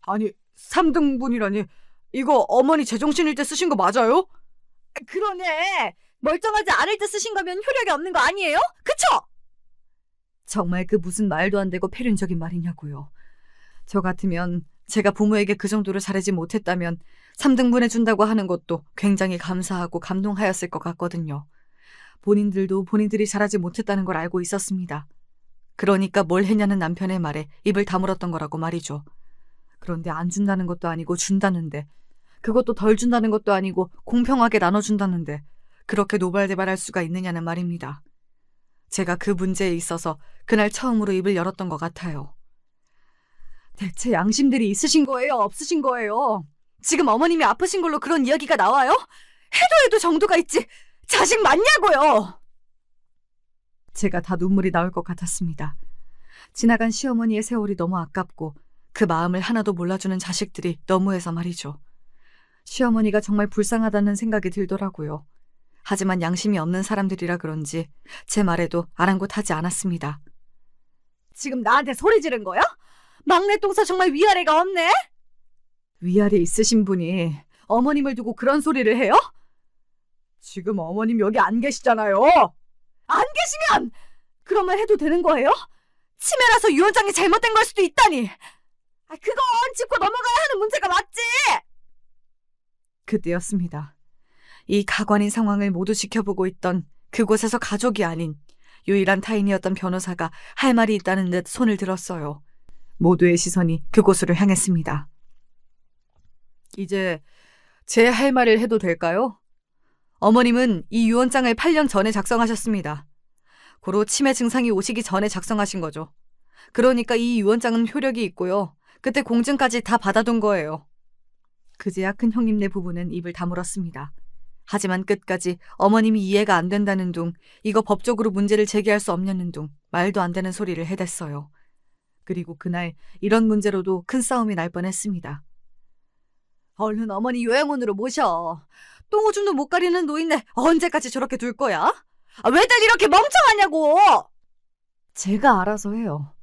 아니, 3등분이라니. 이거 어머니 제정신일 때 쓰신 거 맞아요?
그러네. 멀쩡하지 않을 때 쓰신 거면 효력이 없는 거 아니에요? 그쵸?
정말 그 무슨 말도 안 되고 패륜적인 말이냐고요. 저 같으면 제가 부모에게 그 정도로 잘하지 못했다면 3등분 해준다고 하는 것도 굉장히 감사하고 감동하였을 것 같거든요. 본인들도 본인들이 잘하지 못했다는 걸 알고 있었습니다. 그러니까 뭘 했냐는 남편의 말에 입을 다물었던 거라고 말이죠. 그런데 안 준다는 것도 아니고 준다는데, 그것도 덜 준다는 것도 아니고 공평하게 나눠준다는데 그렇게 노발대발할 수가 있느냐는 말입니다. 제가 그 문제에 있어서 그날 처음으로 입을 열었던 것 같아요.
대체 양심들이 있으신 거예요? 없으신 거예요? 지금 어머님이 아프신 걸로 그런 이야기가 나와요? 해도 정도가 있지. 자식 맞냐고요?
제가 다 눈물이 나올 것 같았습니다. 지나간 시어머니의 세월이 너무 아깝고 그 마음을 하나도 몰라주는 자식들이 너무해서 말이죠. 시어머니가 정말 불쌍하다는 생각이 들더라고요. 하지만 양심이 없는 사람들이라 그런지 제 말에도 아랑곳하지 않았습니다.
지금 나한테 소리 지른 거야? 막내 똥서 정말 위아래가 없네?
위아래 있으신 분이
어머님을 두고 그런 소리를 해요? 지금 어머님 여기 안 계시잖아요. 안 계시면 그러면 해도 되는 거예요? 치매라서 유언장이 잘못된 걸 수도 있다니. 그건 짚고 넘어가야 하는 문제가 맞지.
그때였습니다. 이 가관인 상황을 모두 지켜보고 있던 그곳에서 가족이 아닌 유일한 타인이었던 변호사가 할 말이 있다는 듯 손을 들었어요. 모두의 시선이 그곳으로 향했습니다. 이제 제 할 말을 해도 될까요? 어머님은 이 유언장을 8년 전에 작성하셨습니다. 고로 치매 증상이 오시기 전에 작성하신 거죠. 그러니까 이 유언장은 효력이 있고요. 그때 공증까지 다 받아둔 거예요. 그제야 큰 형님네 부부는 입을 다물었습니다. 하지만 끝까지 어머님이 이해가 안 된다는 둥, 이거 법적으로 문제를 제기할 수 없냐는 둥, 말도 안 되는 소리를 해댔어요. 그리고 그날 이런 문제로도 큰 싸움이 날 뻔했습니다.
얼른 어머니 요양원으로 모셔. 똥오줌도 못 가리는 노인네 언제까지 저렇게 둘 거야? 왜들 이렇게 멍청하냐고.
제가 알아서 해요.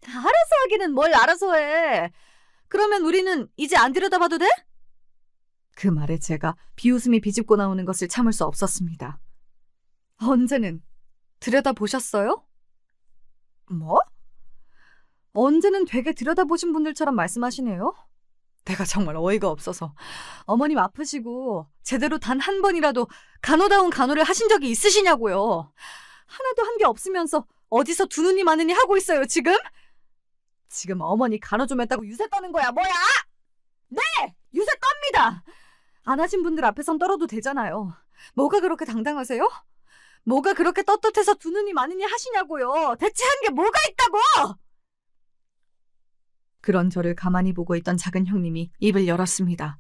알아서 하기는 뭘 알아서 해. 그러면 우리는 이제 안 들여다봐도 돼?
그 말에 제가 비웃음이 비집고 나오는 것을 참을 수 없었습니다.
언제는 들여다보셨어요?
뭐?
언제는 되게 들여다보신 분들처럼 말씀하시네요.
내가 정말 어이가 없어서.
어머님 아프시고 제대로 단 한 번이라도 간호다운 간호를 하신 적이 있으시냐고요. 하나도 한 게 없으면서 어디서 두 눈이 많으니 하고 있어요 지금? 지금 어머니 간호 좀 했다고 유세 떠는 거야 뭐야? 네! 유세 떱니다. 안 하신 분들 앞에선 떨어도 되잖아요. 뭐가 그렇게 당당하세요? 뭐가 그렇게 떳떳해서 두 눈이 많으니 하시냐고요. 대체 한 게 뭐가 있다고?
그런 저를 가만히 보고 있던 작은 형님이 입을 열었습니다.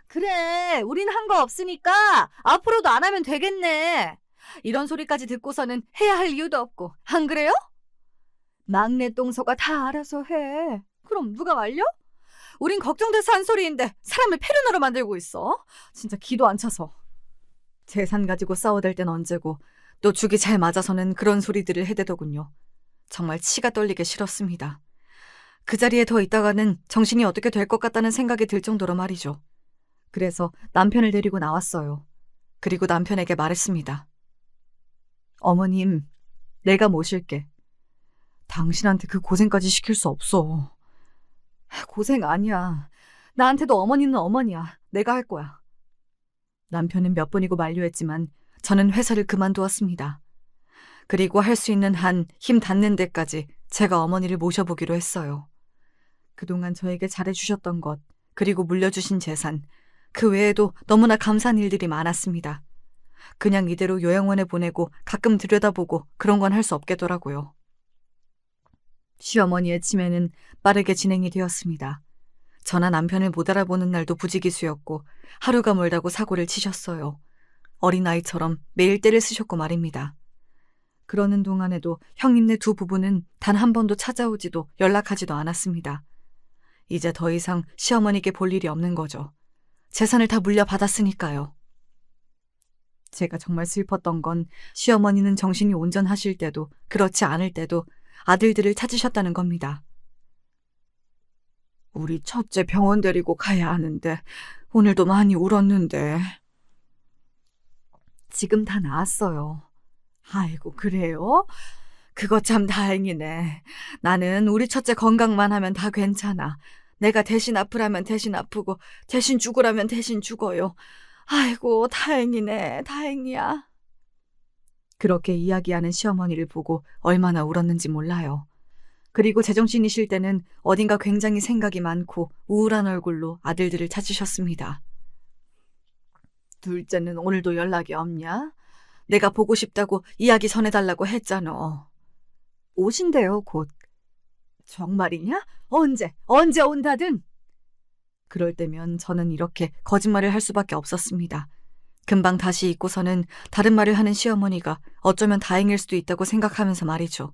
그래, 우린 한 거 없으니까 앞으로도 안 하면 되겠네. 이런 소리까지 듣고서는 해야 할 이유도 없고, 안 그래요? 막내 똥서가 다 알아서 해. 그럼 누가 말려? 우린 걱정돼서 한 소리인데 사람을 패륜으로 만들고 있어. 진짜 기도 안 차서.
재산 가지고 싸워댈 땐 언제고 또 죽이 잘 맞아서는 그런 소리들을 해대더군요. 정말 치가 떨리게 싫었습니다. 그 자리에 더 있다가는 정신이 어떻게 될 것 같다는 생각이 들 정도로 말이죠. 그래서 남편을 데리고 나왔어요. 그리고 남편에게 말했습니다. 어머님, 내가 모실게. 당신한테 그 고생까지 시킬 수 없어.
고생 아니야. 나한테도 어머니는 어머니야. 내가 할 거야.
남편은 몇 번이고 만류했지만 저는 회사를 그만두었습니다. 그리고 할 수 있는 한 힘 닿는 데까지 제가 어머니를 모셔보기로 했어요. 그동안 저에게 잘해주셨던 것, 그리고 물려주신 재산, 그 외에도 너무나 감사한 일들이 많았습니다. 그냥 이대로 요양원에 보내고 가끔 들여다보고 그런 건 할 수 없겠더라고요. 시어머니의 치매는 빠르게 진행이 되었습니다. 저나 남편을 못 알아보는 날도 부지기수였고 하루가 멀다고 사고를 치셨어요. 어린아이처럼 매일 떼를 쓰셨고 말입니다. 그러는 동안에도 형님네 두 부부는 단 한 번도 찾아오지도 연락하지도 않았습니다. 이제 더 이상 시어머니께 볼 일이 없는 거죠. 재산을 다 물려받았으니까요. 제가 정말 슬펐던 건 시어머니는 정신이 온전하실 때도 그렇지 않을 때도 아들들을 찾으셨다는 겁니다. 우리 첫째 병원 데리고 가야 하는데 오늘도 많이 울었는데. 지금 다 나았어요. 아이고, 그래요? 그거 참 다행이네. 나는 우리 첫째 건강만 하면 다 괜찮아. 내가 대신 아프라면 대신 아프고 대신 죽으라면 대신 죽어요. 아이고, 다행이네. 다행이야. 그렇게 이야기하는 시어머니를 보고 얼마나 울었는지 몰라요. 그리고 제정신이실 때는 어딘가 굉장히 생각이 많고 우울한 얼굴로 아들들을 찾으셨습니다. 둘째는 오늘도 연락이 없냐? 내가 보고 싶다고 이야기 전해달라고 했잖아. 오신대요, 곧. 정말이냐? 언제 온다든? 그럴 때면 저는 이렇게 거짓말을 할 수밖에 없었습니다. 금방 다시 잊고서는 다른 말을 하는 시어머니가 어쩌면 다행일 수도 있다고 생각하면서 말이죠.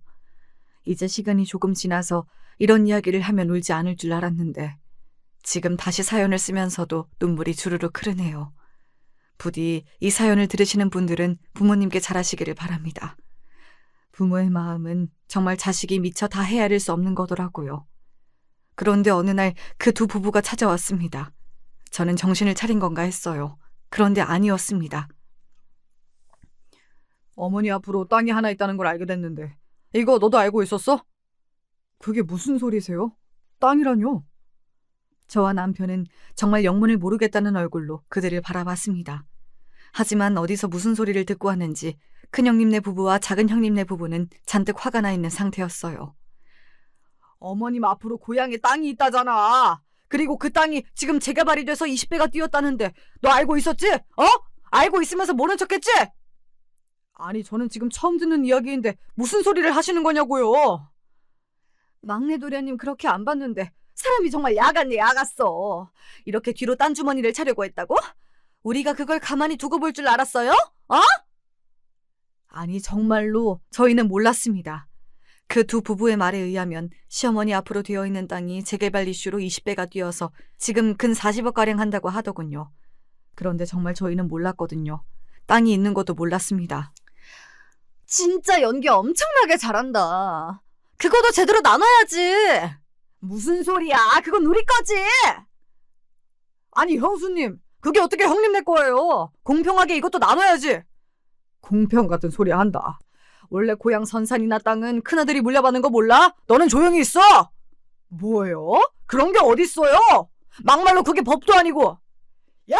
이제 시간이 조금 지나서 이런 이야기를 하면 울지 않을 줄 알았는데 지금 다시 사연을 쓰면서도 눈물이 주르륵 흐르네요. 부디 이 사연을 들으시는 분들은 부모님께 잘하시기를 바랍니다. 부모의 마음은 정말 자식이 미처 다 헤아릴 수 없는 거더라고요. 그런데 어느 날 그 두 부부가 찾아왔습니다. 저는 정신을 차린 건가 했어요. 그런데 아니었습니다. 어머니 앞으로 땅이 하나 있다는 걸 알게 됐는데 이거 너도 알고 있었어? 그게 무슨 소리세요? 땅이라뇨? 저와 남편은 정말 영문을 모르겠다는 얼굴로 그들을 바라봤습니다. 하지만 어디서 무슨 소리를 듣고 왔는지 큰형님네 부부와 작은 형님네 부부는 잔뜩 화가 나 있는 상태였어요. 어머님 앞으로 고향에 땅이 있다잖아. 그리고 그 땅이 지금 재개발이 돼서 20배가 뛰었다는데 너 알고 있었지? 알고 있으면서 모른 척했지? 아니, 저는 지금 처음 듣는 이야기인데 무슨 소리를 하시는 거냐고요. 막내 도련님 그렇게 안 봤는데 사람이 정말 야갔네, 야갔어. 이렇게 뒤로 딴 주머니를 차려고 했다고? 우리가 그걸 가만히 두고 볼 줄 알았어요? 아니, 정말로 저희는 몰랐습니다. 그 두 부부의 말에 의하면 시어머니 앞으로 되어 있는 땅이 재개발 이슈로 20배가 뛰어서 지금 근 40억가량 한다고 하더군요. 그런데 정말 저희는 몰랐거든요. 땅이 있는 것도 몰랐습니다.
진짜 연기 엄청나게 잘한다. 그거도 제대로 나눠야지. 무슨 소리야? 그건 우리 거지.
아니, 형수님, 그게 어떻게 형님네 거예요? 공평하게 이것도 나눠야지. 공평 같은 소리 한다. 원래 고향 선산이나 땅은 큰아들이 물려받는 거 몰라? 너는 조용히 있어! 뭐예요? 그런 게 어딨어요? 막말로 그게 법도 아니고. 야!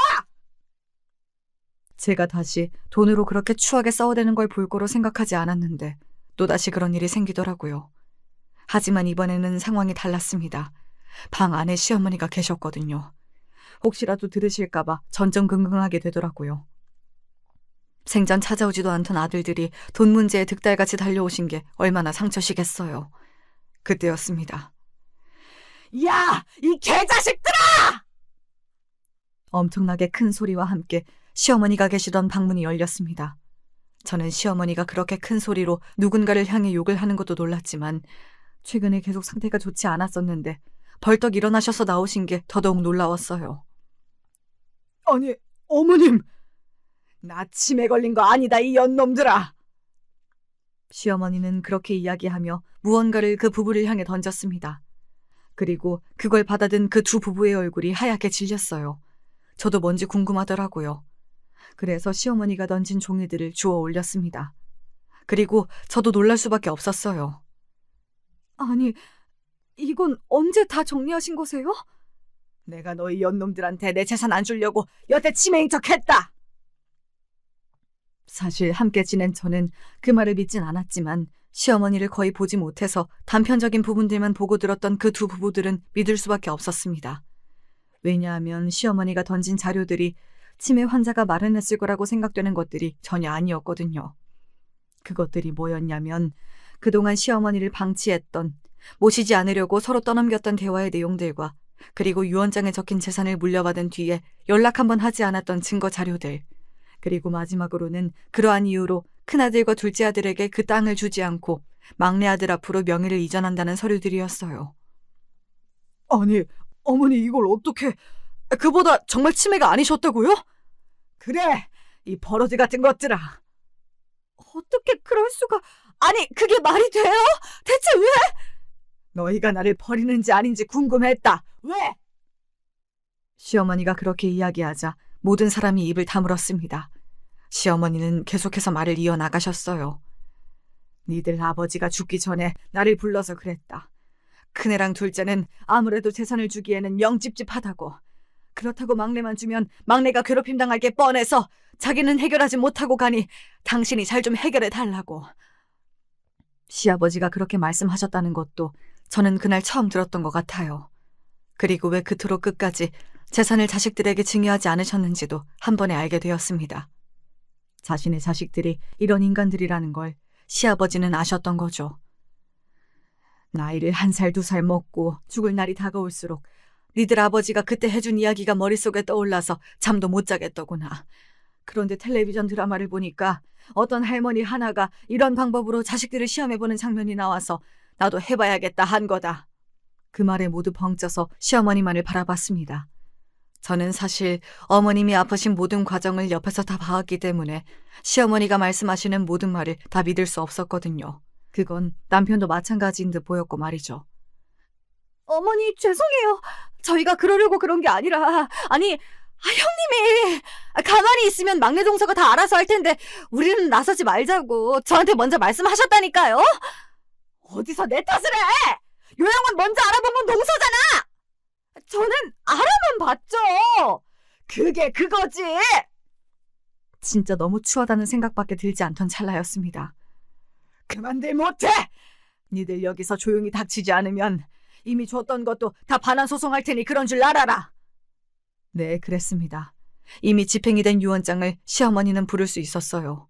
제가 다시 돈으로 그렇게 추하게 싸워대는 걸 볼 거로 생각하지 않았는데 또다시 그런 일이 생기더라고요. 하지만 이번에는 상황이 달랐습니다. 방 안에 시어머니가 계셨거든요. 혹시라도 들으실까봐 전전긍긍하게 되더라고요. 생전 찾아오지도 않던 아들들이 돈 문제에 득달같이 달려오신 게 얼마나 상처시겠어요. 그때였습니다. 야! 이 개자식들아! 엄청나게 큰 소리와 함께 시어머니가 계시던 방문이 열렸습니다. 저는 시어머니가 그렇게 큰 소리로 누군가를 향해 욕을 하는 것도 놀랐지만 최근에 계속 상태가 좋지 않았었는데 벌떡 일어나셔서 나오신 게 더더욱 놀라웠어요. 아니, 어머님! 나 치매 걸린 거 아니다, 이 연놈들아! 시어머니는 그렇게 이야기하며 무언가를 그 부부를 향해 던졌습니다. 그리고 그걸 받아든 그 두 부부의 얼굴이 하얗게 질렸어요. 저도 뭔지 궁금하더라고요. 그래서 시어머니가 던진 종이들을 주워 올렸습니다. 그리고 저도 놀랄 수밖에 없었어요. 아니, 이건 언제 다 정리하신 거세요? 내가 너희 연놈들한테 내 재산 안 주려고 여태 치매인 척했다. 사실 함께 지낸 저는 그 말을 믿진 않았지만 시어머니를 거의 보지 못해서 단편적인 부분들만 보고 들었던 그 두 부부들은 믿을 수밖에 없었습니다. 왜냐하면 시어머니가 던진 자료들이 치매 환자가 마련했을 거라고 생각되는 것들이 전혀 아니었거든요. 그것들이 뭐였냐면 그동안 시어머니를 방치했던, 모시지 않으려고 서로 떠넘겼던 대화의 내용들과 그리고 유언장에 적힌 재산을 물려받은 뒤에 연락 한번 하지 않았던 증거 자료들, 그리고 마지막으로는 그러한 이유로 큰아들과 둘째 아들에게 그 땅을 주지 않고 막내 아들 앞으로 명의를 이전한다는 서류들이었어요. 아니, 어머니 이걸 어떻게... 그보다 정말 치매가 아니셨다고요? 그래, 이 버러지 같은 것들아. 어떻게 그럴 수가...
아니, 그게 말이 돼요? 대체 왜?
너희가 나를 버리는지 아닌지 궁금했다. 왜? 시어머니가 그렇게 이야기하자 모든 사람이 입을 다물었습니다. 시어머니는 계속해서 말을 이어나가셨어요. 니들 아버지가 죽기 전에 나를 불러서 그랬다. 큰애랑 둘째는 아무래도 재산을 주기에는 영 찝찝하다고. 그렇다고 막내만 주면 막내가 괴롭힘 당할 게 뻔해서 자기는 해결하지 못하고 가니 당신이 잘 좀 해결해 달라고. 시아버지가 그렇게 말씀하셨다는 것도 저는 그날 처음 들었던 것 같아요. 그리고 왜 그토록 끝까지 재산을 자식들에게 증여하지 않으셨는지도 한 번에 알게 되었습니다. 자신의 자식들이 이런 인간들이라는 걸 시아버지는 아셨던 거죠. 나이를 1살, 2살 먹고 죽을 날이 다가올수록 니들 아버지가 그때 해준 이야기가 머릿속에 떠올라서 잠도 못 자겠더구나. 그런데 텔레비전 드라마를 보니까 어떤 할머니 하나가 이런 방법으로 자식들을 시험해보는 장면이 나와서 나도 해봐야겠다 한 거다. 그 말에 모두 벙쪄서 시어머니만을 바라봤습니다. 저는 사실 어머님이 아프신 모든 과정을 옆에서 다 봐왔기 때문에 시어머니가 말씀하시는 모든 말을 다 믿을 수 없었거든요. 그건 남편도 마찬가지인 듯 보였고 말이죠.
어머니, 죄송해요. 저희가 그러려고 그런 게 아니라, 아니, 형님이 가만히 있으면 막내 동서가 다 알아서 할 텐데 우리는 나서지 말자고 저한테 먼저 말씀하셨다니까요. 어디서 내 탓을 해? 요양원 먼저 알아본 건 동서잖아. 저는 알아만 봤죠. 그게 그거지.
진짜 너무 추하다는 생각밖에 들지 않던 찰나였습니다. 그만들 못해! 니들 여기서 조용히 닥치지 않으면 이미 줬던 것도 다 반환 소송할 테니 그런 줄 알아라. 네, 그랬습니다. 이미 집행이 된 유언장을 시어머니는 부를 수 있었어요.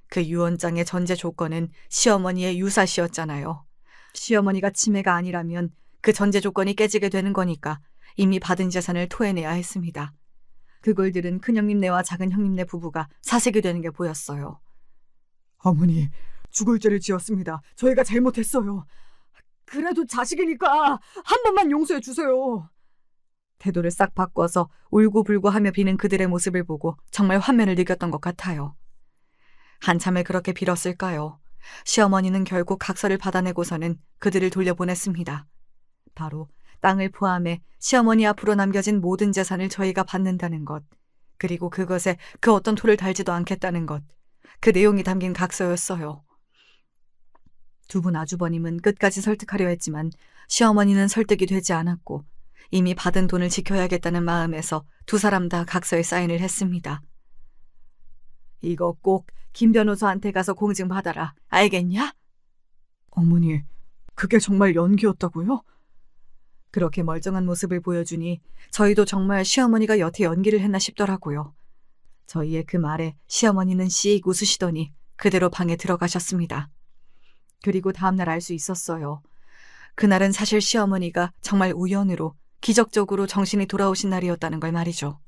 그 유언장의 전제 조건은 시어머니의 유사시였잖아요. 시어머니가 치매가 아니라면 그 전제 조건이 깨지게 되는 거니까 이미 받은 재산을 토해내야 했습니다. 그걸 들은 큰형님네와 작은형님네 부부가 사색이 되는 게 보였어요. 어머니, 죽을 죄를 지었습니다. 저희가 잘못했어요. 그래도 자식이니까 한 번만 용서해 주세요. 태도를 싹 바꿔서 울고불고 하며 비는 그들의 모습을 보고 정말 환멸을 느꼈던 것 같아요. 한참을 그렇게 빌었을까요? 시어머니는 결국 각서를 받아내고서는 그들을 돌려보냈습니다. 바로 땅을 포함해 시어머니 앞으로 남겨진 모든 재산을 저희가 받는다는 것, 그리고 그것에 그 어떤 토를 달지도 않겠다는 것, 그 내용이 담긴 각서였어요. 두 분 아주버님은 끝까지 설득하려 했지만 시어머니는 설득이 되지 않았고 이미 받은 돈을 지켜야겠다는 마음에서 두 사람 다 각서에 사인을 했습니다. 이거 꼭 김 변호사한테 가서 공증받아라. 알겠냐? 어머니, 그게 정말 연기였다고요? 그렇게 멀쩡한 모습을 보여주니 저희도 정말 시어머니가 여태 연기를 했나 싶더라고요. 저희의 그 말에 시어머니는 씩 웃으시더니 그대로 방에 들어가셨습니다. 그리고 다음날 알 수 있었어요. 그날은 사실 시어머니가 정말 우연으로 기적적으로 정신이 돌아오신 날이었다는 걸 말이죠.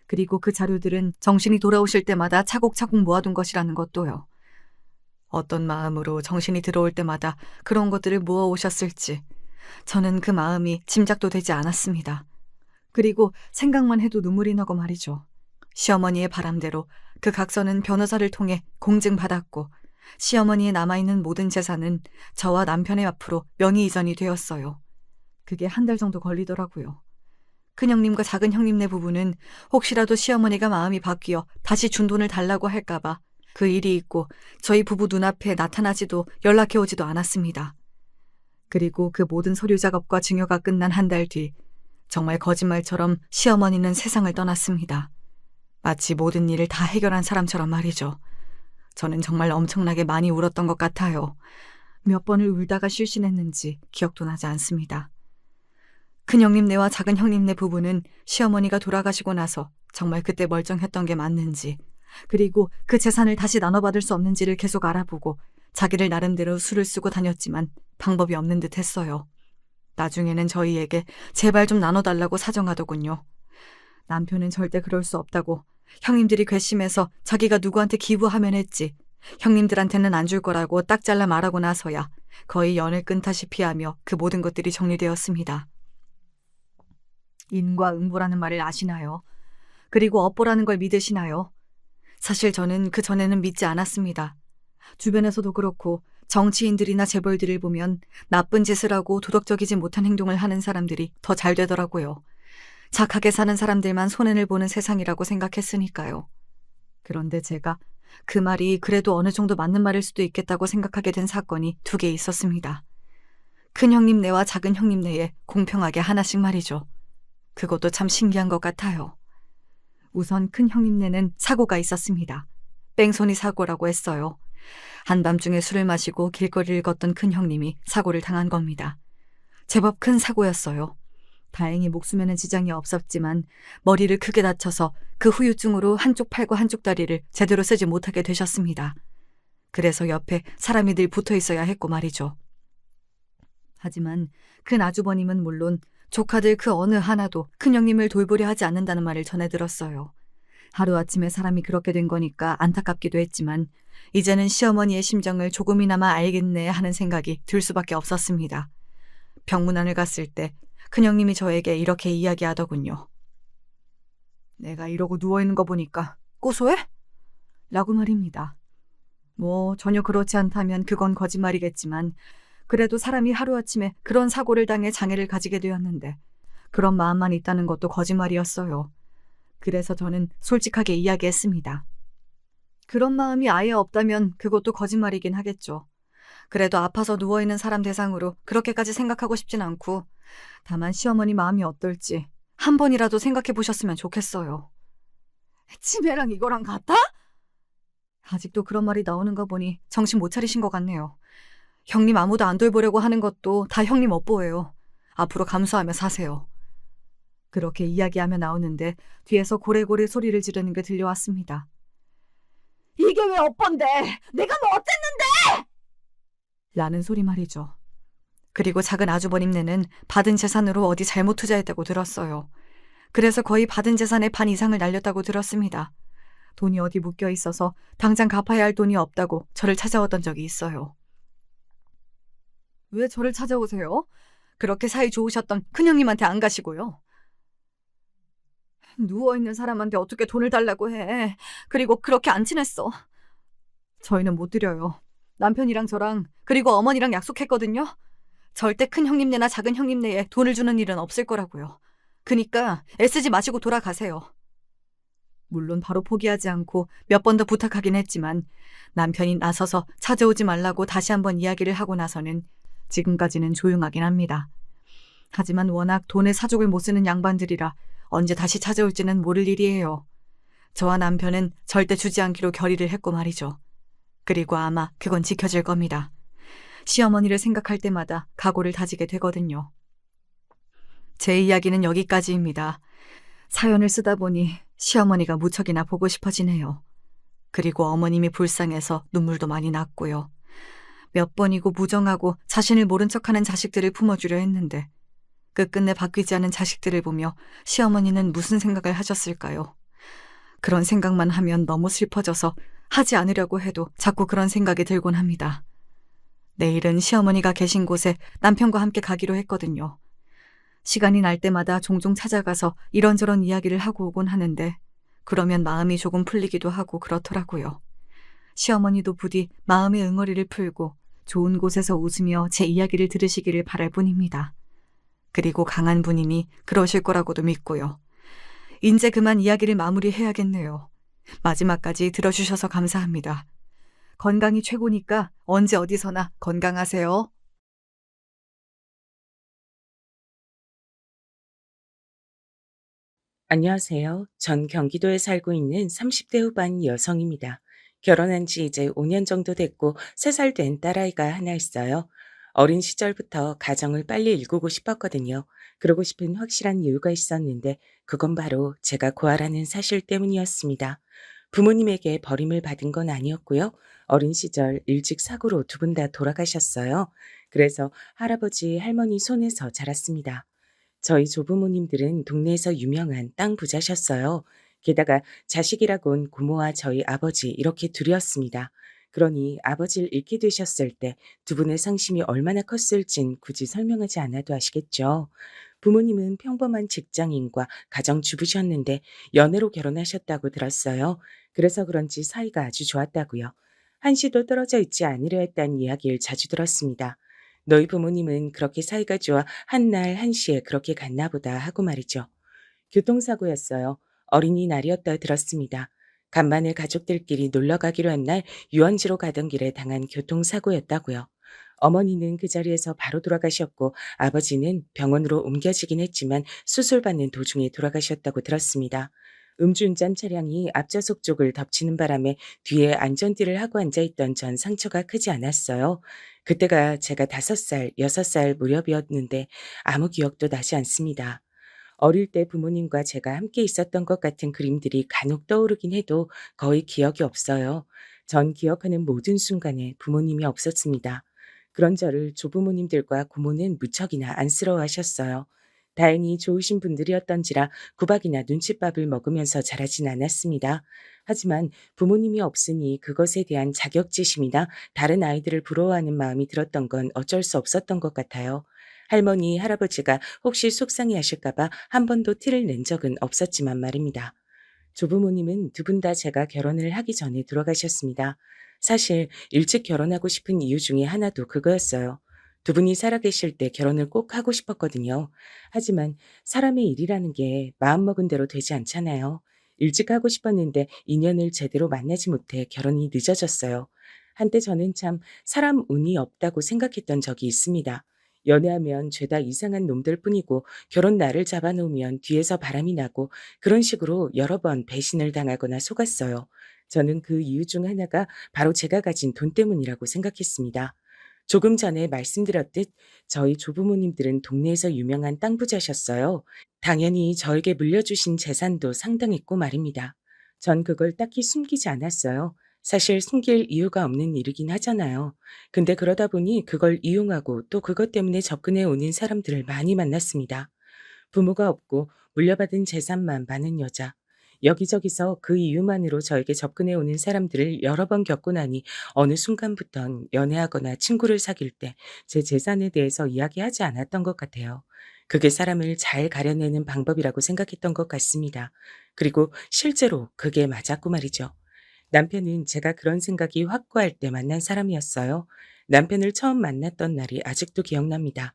그리고 그 자료들은 정신이 돌아오실 때마다 차곡차곡 모아둔 것이라는 것도요. 어떤 마음으로 정신이 들어올 때마다 그런 것들을 모아오셨을지 저는 그 마음이 짐작도 되지 않았습니다. 그리고 생각만 해도 눈물이 나고 말이죠. 시어머니의 바람대로 그 각서는 변호사를 통해 공증받았고 시어머니의 남아있는 모든 재산은 저와 남편의 앞으로 명의 이전이 되었어요. 그게 한 달 정도 걸리더라고요. 큰형님과 작은형님네 부부는 혹시라도 시어머니가 마음이 바뀌어 다시 준 돈을 달라고 할까봐 그 일이 있고 저희 부부 눈앞에 나타나지도 연락해오지도 않았습니다. 그리고 그 모든 서류 작업과 증여가 끝난 한 달 뒤 정말 거짓말처럼 시어머니는 세상을 떠났습니다. 마치 모든 일을 다 해결한 사람처럼 말이죠. 저는 정말 엄청나게 많이 울었던 것 같아요. 몇 번을 울다가 실신했는지 기억도 나지 않습니다. 큰형님네와 작은형님네 부부는 시어머니가 돌아가시고 나서 정말 그때 멀쩡했던 게 맞는지, 그리고 그 재산을 다시 나눠받을 수 없는지를 계속 알아보고 자기를 나름대로 수를 쓰고 다녔지만 방법이 없는 듯 했어요. 나중에는 저희에게 제발 좀 나눠달라고 사정하더군요. 남편은 절대 그럴 수 없다고, 형님들이 괘씸해서 자기가 누구한테 기부하면 했지 형님들한테는 안 줄 거라고 딱 잘라 말하고 나서야 거의 연을 끈다시피 하며 그 모든 것들이 정리되었습니다. 인과응보라는 말을 아시나요? 그리고 업보라는 걸 믿으시나요? 사실 저는 그 전에는 믿지 않았습니다. 주변에서도 그렇고 정치인들이나 재벌들을 보면 나쁜 짓을 하고 도덕적이지 못한 행동을 하는 사람들이 더 잘 되더라고요. 착하게 사는 사람들만 손해를 보는 세상이라고 생각했으니까요. 그런데 제가 그 말이 그래도 어느 정도 맞는 말일 수도 있겠다고 생각하게 된 사건이 2개 있었습니다. 큰 형님네와 작은 형님네에 공평하게 하나씩 말이죠. 그것도 참 신기한 것 같아요. 우선 큰 형님네는 사고가 있었습니다. 뺑소니 사고라고 했어요. 한밤중에 술을 마시고 길거리를 걷던 큰 형님이 사고를 당한 겁니다. 제법 큰 사고였어요. 다행히 목숨에는 지장이 없었지만 머리를 크게 다쳐서 그 후유증으로 한쪽 팔과 한쪽 다리를 제대로 쓰지 못하게 되셨습니다. 그래서 옆에 사람이 늘 붙어 있어야 했고 말이죠. 하지만 큰 아주버님은 물론 조카들 그 어느 하나도 큰형님을 돌보려 하지 않는다는 말을 전해 들었어요. 하루아침에 사람이 그렇게 된 거니까 안타깝기도 했지만 이제는 시어머니의 심정을 조금이나마 알겠네 하는 생각이 들 수밖에 없었습니다. 병문안을 갔을 때 큰형님이 저에게 이렇게 이야기하더군요. 내가 이러고 누워있는 거 보니까 고소해? 라고 말입니다. 뭐 전혀 그렇지 않다면 그건 거짓말이겠지만 그래도 사람이 하루아침에 그런 사고를 당해 장애를 가지게 되었는데 그런 마음만 있다는 것도 거짓말이었어요. 그래서 저는 솔직하게 이야기했습니다. 그런 마음이 아예 없다면 그것도 거짓말이긴 하겠죠. 그래도 아파서 누워있는 사람 대상으로 그렇게까지 생각하고 싶진 않고 다만 시어머니 마음이 어떨지 한 번이라도 생각해 보셨으면 좋겠어요. 치매랑 이거랑 같아? 아직도 그런 말이 나오는 거 보니 정신 못 차리신 것 같네요. 형님 아무도 안 돌보려고 하는 것도 다 형님 업보예요. 앞으로 감수하며 사세요. 그렇게 이야기하며 나오는데 뒤에서 고래고래 소리를 지르는 게 들려왔습니다. 이게 왜 업본데? 내가 뭐 어쨌는데? 라는 소리 말이죠. 그리고 작은 아주버님네는 받은 재산으로 어디 잘못 투자했다고 들었어요. 그래서 거의 받은 재산의 반 이상을 날렸다고 들었습니다. 돈이 어디 묶여 있어서 당장 갚아야 할 돈이 없다고 저를 찾아왔던 적이 있어요. 왜 저를 찾아오세요? 그렇게 사이 좋으셨던 큰형님한테 안 가시고요. 누워있는 사람한테 어떻게 돈을 달라고 해. 그리고 그렇게 안 친했어. 저희는 못 드려요. 남편이랑 저랑 그리고 어머니랑 약속했거든요. 절대 큰 형님네나 작은 형님네에 돈을 주는 일은 없을 거라고요. 그니까 애쓰지 마시고 돌아가세요. 물론 바로 포기하지 않고 몇 번 더 부탁하긴 했지만 남편이 나서서 찾아오지 말라고 다시 한번 이야기를 하고 나서는 지금까지는 조용하긴 합니다. 하지만 워낙 돈에 사족을 못 쓰는 양반들이라 언제 다시 찾아올지는 모를 일이에요. 저와 남편은 절대 주지 않기로 결의를 했고 말이죠. 그리고 아마 그건 지켜질 겁니다. 시어머니를 생각할 때마다 각오를 다지게 되거든요. 제 이야기는 여기까지입니다. 사연을 쓰다 보니 시어머니가 무척이나 보고 싶어지네요. 그리고 어머님이 불쌍해서 눈물도 많이 났고요. 몇 번이고 무정하고 자신을 모른 척하는 자식들을 품어주려 했는데 끝끝내 바뀌지 않은 자식들을 보며 시어머니는 무슨 생각을 하셨을까요? 그런 생각만 하면 너무 슬퍼져서 하지 않으려고 해도 자꾸 그런 생각이 들곤 합니다. 내일은 시어머니가 계신 곳에 남편과 함께 가기로 했거든요. 시간이 날 때마다 종종 찾아가서 이런저런 이야기를 하고 오곤 하는데 그러면 마음이 조금 풀리기도 하고 그렇더라고요. 시어머니도 부디 마음의 응어리를 풀고 좋은 곳에서 웃으며 제 이야기를 들으시기를 바랄 뿐입니다. 그리고 강한 분이니 그러실 거라고도 믿고요. 이제 그만 이야기를 마무리해야겠네요. 마지막까지 들어주셔서 감사합니다. 건강이 최고니까 언제 어디서나 건강하세요.
안녕하세요. 전 경기도에 살고 있는 30대 후반 여성입니다. 결혼한 지 이제 5년 정도 됐고 3살 된 딸아이가 하나 있어요. 어린 시절부터 가정을 빨리 일구고 싶었거든요. 그러고 싶은 확실한 이유가 있었는데 그건 바로 제가 고아라는 사실 때문이었습니다. 부모님에게 버림을 받은 건 아니었고요. 어린 시절 일찍 사고로 2분 다 돌아가셨어요. 그래서 할아버지, 할머니 손에서 자랐습니다. 저희 조부모님들은 동네에서 유명한 땅 부자셨어요. 게다가 자식이라곤 고모와 저희 아버지 이렇게 둘이었습니다. 그러니 아버지를 잃게 되셨을 때 2분의 상심이 얼마나 컸을진 굳이 설명하지 않아도 아시겠죠. 부모님은 평범한 직장인과 가정주부셨는데 연애로 결혼하셨다고 들었어요. 그래서 그런지 사이가 아주 좋았다고요. 한시도 떨어져 있지 않으려 했다는 이야기를 자주 들었습니다. 너희 부모님은 그렇게 사이가 좋아 한날 한시에 그렇게 갔나 보다 하고 말이죠. 교통사고였어요. 어린이날이었다 들었습니다. 간만에 가족들끼리 놀러 가기로 한 날 유원지로 가던 길에 당한 교통사고였다고요. 어머니는 그 자리에서 바로 돌아가셨고 아버지는 병원으로 옮겨지긴 했지만 수술받는 도중에 돌아가셨다고 들었습니다. 음주운전 차량이 앞좌석 쪽을 덮치는 바람에 뒤에 안전띠를 하고 앉아있던 전 상처가 크지 않았어요. 그때가 제가 5살, 6살 무렵이었는데 아무 기억도 나지 않습니다. 어릴 때 부모님과 제가 함께 있었던 것 같은 그림들이 간혹 떠오르긴 해도 거의 기억이 없어요. 전 기억하는 모든 순간에 부모님이 없었습니다. 그런 저를 조부모님들과 고모는 무척이나 안쓰러워하셨어요. 다행히 좋으신 분들이었던지라 구박이나 눈칫밥을 먹으면서 자라진 않았습니다. 하지만 부모님이 없으니 그것에 대한 자격지심이나 다른 아이들을 부러워하는 마음이 들었던 건 어쩔 수 없었던 것 같아요. 할머니, 할아버지가 혹시 속상해 하실까봐 한 번도 티를 낸 적은 없었지만 말입니다. 조부모님은 두 분 다 제가 결혼을 하기 전에 돌아가셨습니다. 사실 일찍 결혼하고 싶은 이유 중에 하나도 그거였어요. 두 분이 살아계실 때 결혼을 꼭 하고 싶었거든요. 하지만 사람의 일이라는 게 마음먹은 대로 되지 않잖아요. 일찍 하고 싶었는데 인연을 제대로 만나지 못해 결혼이 늦어졌어요. 한때 저는 참 사람 운이 없다고 생각했던 적이 있습니다. 연애하면 죄다 이상한 놈들 뿐이고 결혼 날을 잡아놓으면 뒤에서 바람이 나고 그런 식으로 여러 번 배신을 당하거나 속았어요. 저는 그 이유 중 하나가 바로 제가 가진 돈 때문이라고 생각했습니다. 조금 전에 말씀드렸듯 저희 조부모님들은 동네에서 유명한 땅 부자셨어요. 당연히 저에게 물려주신 재산도 상당했고 말입니다. 전 그걸 딱히 숨기지 않았어요. 사실 숨길 이유가 없는 일이긴 하잖아요. 근데 그러다 보니 그걸 이용하고 또 그것 때문에 접근해 오는 사람들을 많이 만났습니다. 부모가 없고 물려받은 재산만 많은 여자. 여기저기서 그 이유만으로 저에게 접근해 오는 사람들을 여러 번 겪고 나니 어느 순간부턴 연애하거나 친구를 사귈 때 제 재산에 대해서 이야기하지 않았던 것 같아요. 그게 사람을 잘 가려내는 방법이라고 생각했던 것 같습니다. 그리고 실제로 그게 맞았고 말이죠. 남편은 제가 그런 생각이 확고할 때 만난 사람이었어요. 남편을 처음 만났던 날이 아직도 기억납니다.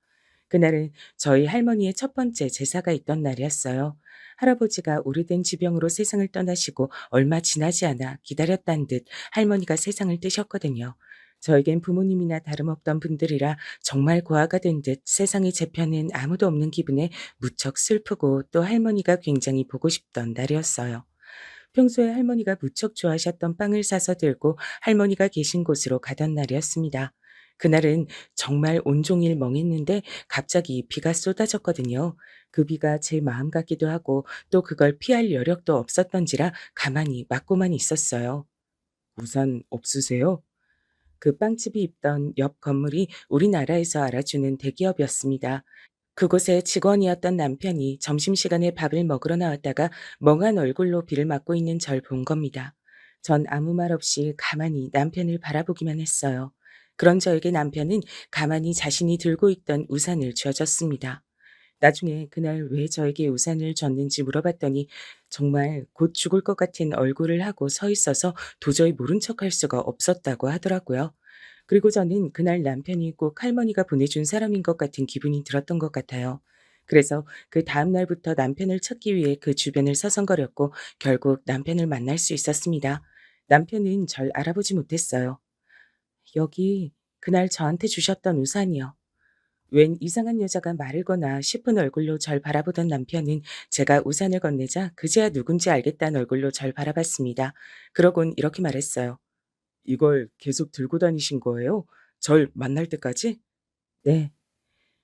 그날은 저희 할머니의 첫 번째 제사가 있던 날이었어요. 할아버지가 오래된 지병으로 세상을 떠나시고 얼마 지나지 않아 기다렸다는 듯 할머니가 세상을 뜨셨거든요. 저에겐 부모님이나 다름없던 분들이라 정말 고아가 된 듯 세상에 제 편은 아무도 없는 기분에 무척 슬프고 또 할머니가 굉장히 보고 싶던 날이었어요. 평소에 할머니가 무척 좋아하셨던 빵을 사서 들고 할머니가 계신 곳으로 가던 날이었습니다. 그날은 정말 온종일 멍했는데 갑자기 비가 쏟아졌거든요. 그 비가 제 마음 같기도 하고 또 그걸 피할 여력도 없었던지라 가만히 맞고만 있었어요. 우산 없으세요? 그 빵집이 있던 옆 건물이 우리나라에서 알아주는 대기업이었습니다. 그곳에 직원이었던 남편이 점심시간에 밥을 먹으러 나왔다가 멍한 얼굴로 비를 맞고 있는 절 본 겁니다. 전 아무 말 없이 가만히 남편을 바라보기만 했어요. 그런 저에게 남편은 가만히 자신이 들고 있던 우산을 쥐어줬습니다. 나중에 그날 왜 저에게 우산을 줬는지 물어봤더니 정말 곧 죽을 것 같은 얼굴을 하고 서 있어서 도저히 모른 척할 수가 없었다고 하더라고요. 그리고 저는 그날 남편이 꼭 할머니가 보내준 사람인 것 같은 기분이 들었던 것 같아요. 그래서 그 다음 날부터 남편을 찾기 위해 그 주변을 서성거렸고 결국 남편을 만날 수 있었습니다. 남편은 절 알아보지 못했어요. 여기 그날 저한테 주셨던 우산이요. 웬 이상한 여자가 말을 거나 싶은 얼굴로 절 바라보던 남편은 제가 우산을 건네자 그제야 누군지 알겠다는 얼굴로 절 바라봤습니다. 그러곤 이렇게 말했어요. 이걸 계속 들고 다니신 거예요? 절 만날 때까지? 네.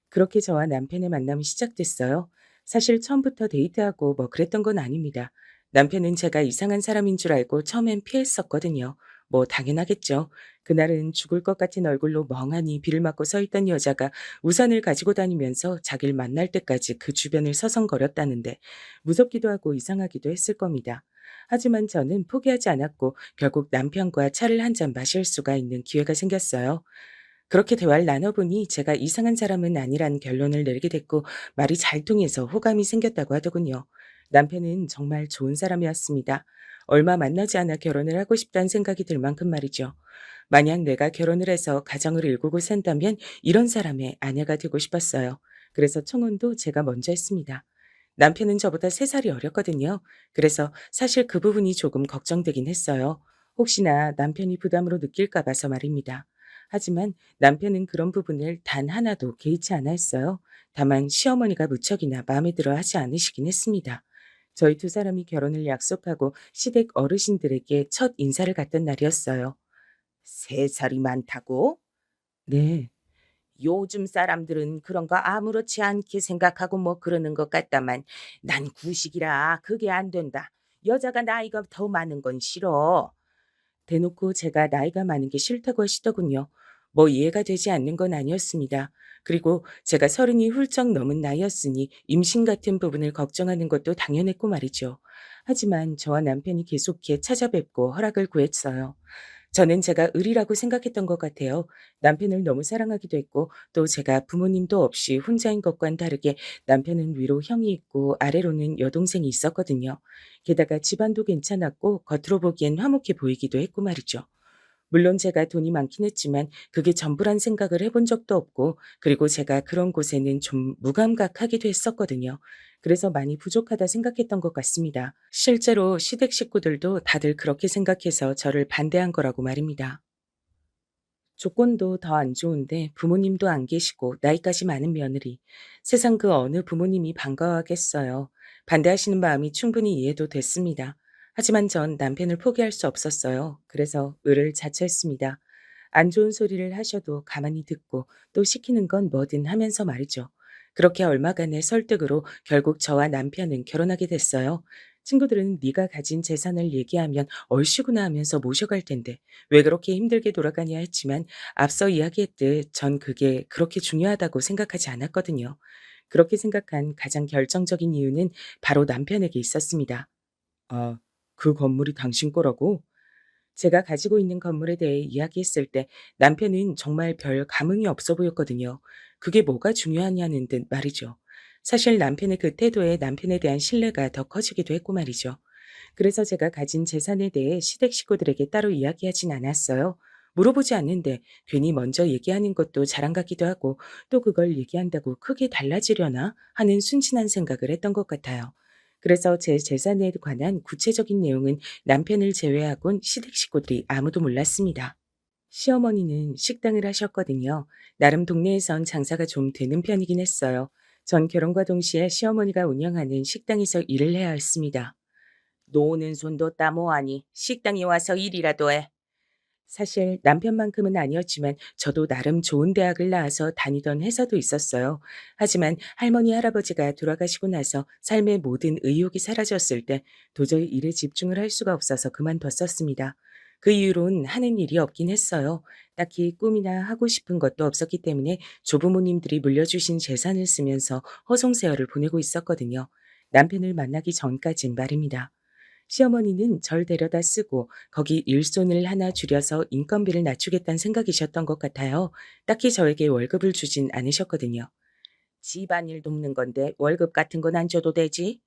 그렇게 저와 남편의 만남이 시작됐어요. 사실 처음부터 데이트하고 뭐 그랬던 건 아닙니다. 남편은 제가 이상한 사람인 줄 알고 처음엔 피했었거든요. 뭐 당연하겠죠. 그날은 죽을 것 같은 얼굴로 멍하니 비를 맞고 서 있던 여자가 우산을 가지고 다니면서 자기를 만날 때까지 그 주변을 서성거렸다는데 무섭기도 하고 이상하기도 했을 겁니다. 하지만 저는 포기하지 않았고 결국 남편과 차를 한 잔 마실 수가 있는 기회가 생겼어요. 그렇게 대화를 나눠보니 제가 이상한 사람은 아니란 결론을 내리게 됐고 말이 잘 통해서 호감이 생겼다고 하더군요. 남편은 정말 좋은 사람이었습니다. 얼마 만나지 않아 결혼을 하고 싶다는 생각이 들 만큼 말이죠. 만약 내가 결혼을 해서 가정을 일구고 산다면 이런 사람의 아내가 되고 싶었어요. 그래서 청혼도 제가 먼저 했습니다. 남편은 저보다 3살이 어렸거든요. 그래서 사실 그 부분이 조금 걱정되긴 했어요. 혹시나 남편이 부담으로 느낄까 봐서 말입니다. 하지만 남편은 그런 부분을 단 하나도 개의치 않아 했어요. 다만 시어머니가 무척이나 마음에 들어 하지 않으시긴 했습니다. 저희 두 사람이 결혼을 약속하고 시댁 어르신들에게 첫 인사를 갔던 날이었어요. 3살이 많다고? 네. 요즘 사람들은 그런 거 아무렇지 않게 생각하고 뭐 그러는 것 같다만 난 구식이라 그게 안 된다. 여자가 나이가 더 많은 건 싫어. 대놓고 제가 나이가 많은 게 싫다고 하시더군요. 뭐 이해가 되지 않는 건 아니었습니다. 그리고 제가 30이 훌쩍 넘은 나이였으니 임신 같은 부분을 걱정하는 것도 당연했고 말이죠. 하지만 저와 남편이 계속해 찾아뵙고 허락을 구했어요. 저는 제가 의리라고 생각했던 것 같아요. 남편을 너무 사랑하기도 했고 또 제가 부모님도 없이 혼자인 것과는 다르게 남편은 위로 형이 있고 아래로는 여동생이 있었거든요. 게다가 집안도 괜찮았고 겉으로 보기엔 화목해 보이기도 했고 말이죠. 물론 제가 돈이 많긴 했지만 그게 전부란 생각을 해본 적도 없고 그리고 제가 그런 곳에는 좀 무감각하기도 했었거든요. 그래서 많이 부족하다 생각했던 것 같습니다. 실제로 시댁 식구들도 다들 그렇게 생각해서 저를 반대한 거라고 말입니다. 조건도 더 안 좋은데 부모님도 안 계시고 나이까지 많은 며느리. 세상 그 어느 부모님이 반가워하겠어요. 반대하시는 마음이 충분히 이해도 됐습니다. 하지만 전 남편을 포기할 수 없었어요. 그래서 을을 자처했습니다. 안 좋은 소리를 하셔도 가만히 듣고 또 시키는 건 뭐든 하면서 말이죠. 그렇게 얼마간의 설득으로 결국 저와 남편은 결혼하게 됐어요. 친구들은 네가 가진 재산을 얘기하면 얼씨구나 하면서 모셔갈 텐데 왜 그렇게 힘들게 돌아가냐 했지만 앞서 이야기했듯 전 그게 그렇게 중요하다고 생각하지 않았거든요. 그렇게 생각한 가장 결정적인 이유는 바로 남편에게 있었습니다. 아, 그 건물이 당신 거라고? 제가 가지고 있는 건물에 대해 이야기했을 때 남편은 정말 별 감흥이 없어 보였거든요. 그게 뭐가 중요하냐는 듯 말이죠. 사실 남편의 그 태도에 남편에 대한 신뢰가 더 커지기도 했고 말이죠. 그래서 제가 가진 재산에 대해 시댁 식구들에게 따로 이야기하진 않았어요. 물어보지 않는데 괜히 먼저 얘기하는 것도 자랑 같기도 하고 또 그걸 얘기한다고 크게 달라지려나 하는 순진한 생각을 했던 것 같아요. 그래서 제 재산에 관한 구체적인 내용은 남편을 제외하곤 시댁 식구들이 아무도 몰랐습니다. 시어머니는 식당을 하셨거든요. 나름 동네에선 장사가 좀 되는 편이긴 했어요. 전 결혼과 동시에 시어머니가 운영하는 식당에서 일을 해야 했습니다. 노는 손도 따모하니 식당에 와서 일이라도 해. 사실 남편만큼은 아니었지만 저도 나름 좋은 대학을 나와서 다니던 회사도 있었어요. 하지만 할머니 할아버지가 돌아가시고 나서 삶의 모든 의욕이 사라졌을 때 도저히 일에 집중을 할 수가 없어서 그만뒀었습니다. 그 이후론 하는 일이 없긴 했어요. 딱히 꿈이나 하고 싶은 것도 없었기 때문에 조부모님들이 물려주신 재산을 쓰면서 허송세월을 보내고 있었거든요. 남편을 만나기 전까진 말입니다. 시어머니는 절 데려다 쓰고 거기 일손을 하나 줄여서 인건비를 낮추겠다는 생각이셨던 것 같아요. 딱히 저에게 월급을 주진 않으셨거든요. 집안일 돕는 건데 월급 같은 건 안 줘도 되지?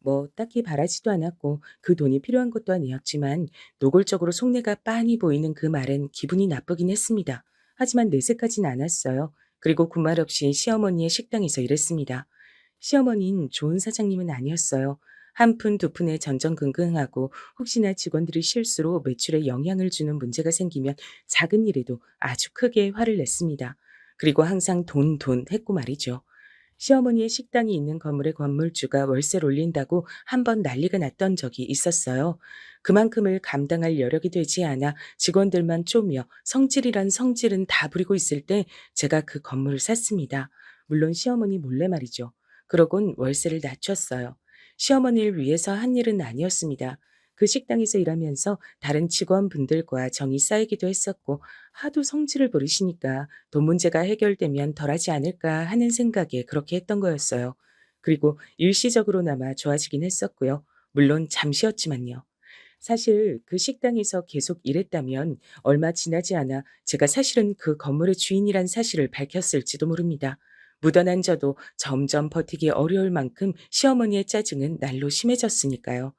뭐 딱히 바라지도 않았고 그 돈이 필요한 것도 아니었지만 노골적으로 속내가 빤히 보이는 그 말엔 기분이 나쁘긴 했습니다. 하지만 내색하진 않았어요. 그리고 군말 없이 시어머니의 식당에서 일했습니다. 시어머니는 좋은 사장님은 아니었어요. 한 푼 두 푼에 전전긍긍하고 혹시나 직원들이 실수로 매출에 영향을 주는 문제가 생기면 작은 일에도 아주 크게 화를 냈습니다. 그리고 항상 돈, 돈 했고 말이죠. 시어머니의 식당이 있는 건물의 건물주가 월세를 올린다고 한 번 난리가 났던 적이 있었어요. 그만큼을 감당할 여력이 되지 않아 직원들만 쪼며 성질이란 성질은 다 부리고 있을 때 제가 그 건물을 샀습니다. 물론 시어머니 몰래 말이죠. 그러곤 월세를 낮췄어요. 시어머니를 위해서 한 일은 아니었습니다. 그 식당에서 일하면서 다른 직원분들과 정이 쌓이기도 했었고 하도 성질을 부리시니까 돈 문제가 해결되면 덜하지 않을까 하는 생각에 그렇게 했던 거였어요. 그리고 일시적으로나마 좋아지긴 했었고요. 물론 잠시였지만요. 사실 그 식당에서 계속 일했다면 얼마 지나지 않아 제가 사실은 그 건물의 주인이란 사실을 밝혔을지도 모릅니다. 묻어난 저도 점점 버티기 어려울 만큼 시어머니의 짜증은 날로 심해졌으니까요.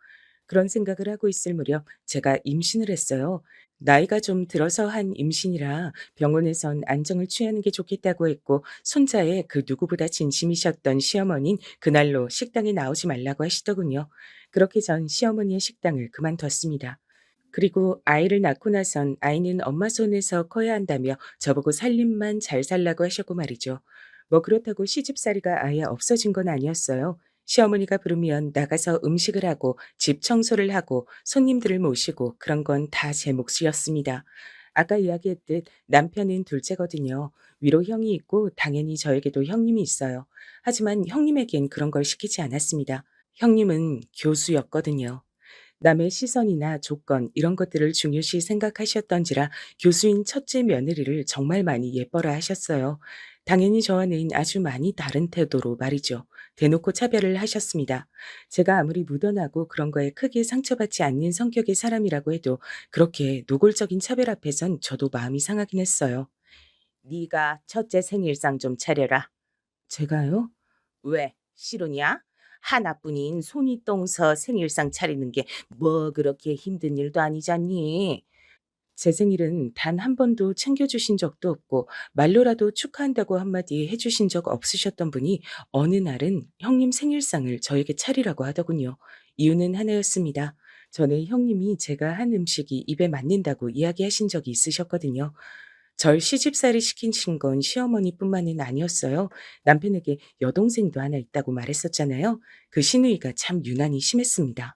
그런 생각을 하고 있을 무렵 제가 임신을 했어요. 나이가 좀 들어서 한 임신이라 병원에선 안정을 취하는 게 좋겠다고 했고 손자에 그 누구보다 진심이셨던 시어머니는 그날로 식당에 나오지 말라고 하시더군요. 그렇게 전 시어머니의 식당을 그만뒀습니다. 그리고 아이를 낳고 나선 아이는 엄마 손에서 커야 한다며 저보고 살림만 잘 살라고 하셨고 말이죠. 뭐 그렇다고 시집살이가 아예 없어진 건 아니었어요. 시어머니가 부르면 나가서 음식을 하고 집 청소를 하고 손님들을 모시고 그런 건 다 제 몫이었습니다. 아까 이야기했듯 남편은 둘째거든요. 위로 형이 있고 당연히 저에게도 형님이 있어요. 하지만 형님에겐 그런 걸 시키지 않았습니다. 형님은 교수였거든요. 남의 시선이나 조건 이런 것들을 중요시 생각하셨던지라 교수인 첫째 며느리를 정말 많이 예뻐라 하셨어요. 당연히 저와는 아주 많이 다른 태도로 말이죠. 대놓고 차별을 하셨습니다. 제가 아무리 묻어나고 그런 거에 크게 상처받지 않는 성격의 사람이라고 해도 그렇게 노골적인 차별 앞에선 저도 마음이 상하긴 했어요. 네가 첫째 생일상 좀 차려라. 제가요? 왜? 싫으냐? 하나뿐인 손이 똥서 생일상 차리는 게 뭐 그렇게 힘든 일도 아니잖니. 제 생일은 단 한 번도 챙겨주신 적도 없고 말로라도 축하한다고 한마디 해주신 적 없으셨던 분이 어느 날은 형님 생일상을 저에게 차리라고 하더군요. 이유는 하나였습니다. 전에 형님이 제가 한 음식이 입에 맞는다고 이야기하신 적이 있으셨거든요. 절 시집살이 시키신 건 시어머니뿐만은 아니었어요. 남편에게 여동생도 하나 있다고 말했었잖아요. 그 시누이가 참 유난히 심했습니다.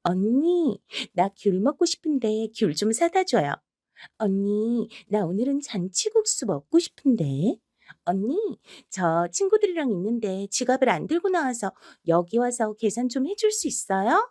언니, 나 귤 먹고 싶은데 귤 좀 사다 줘요. 언니, 나 오늘은 잔치국수 먹고 싶은데. 언니, 저 친구들이랑 있는데 지갑을 안 들고 나와서 여기 와서 계산 좀 해줄 수 있어요?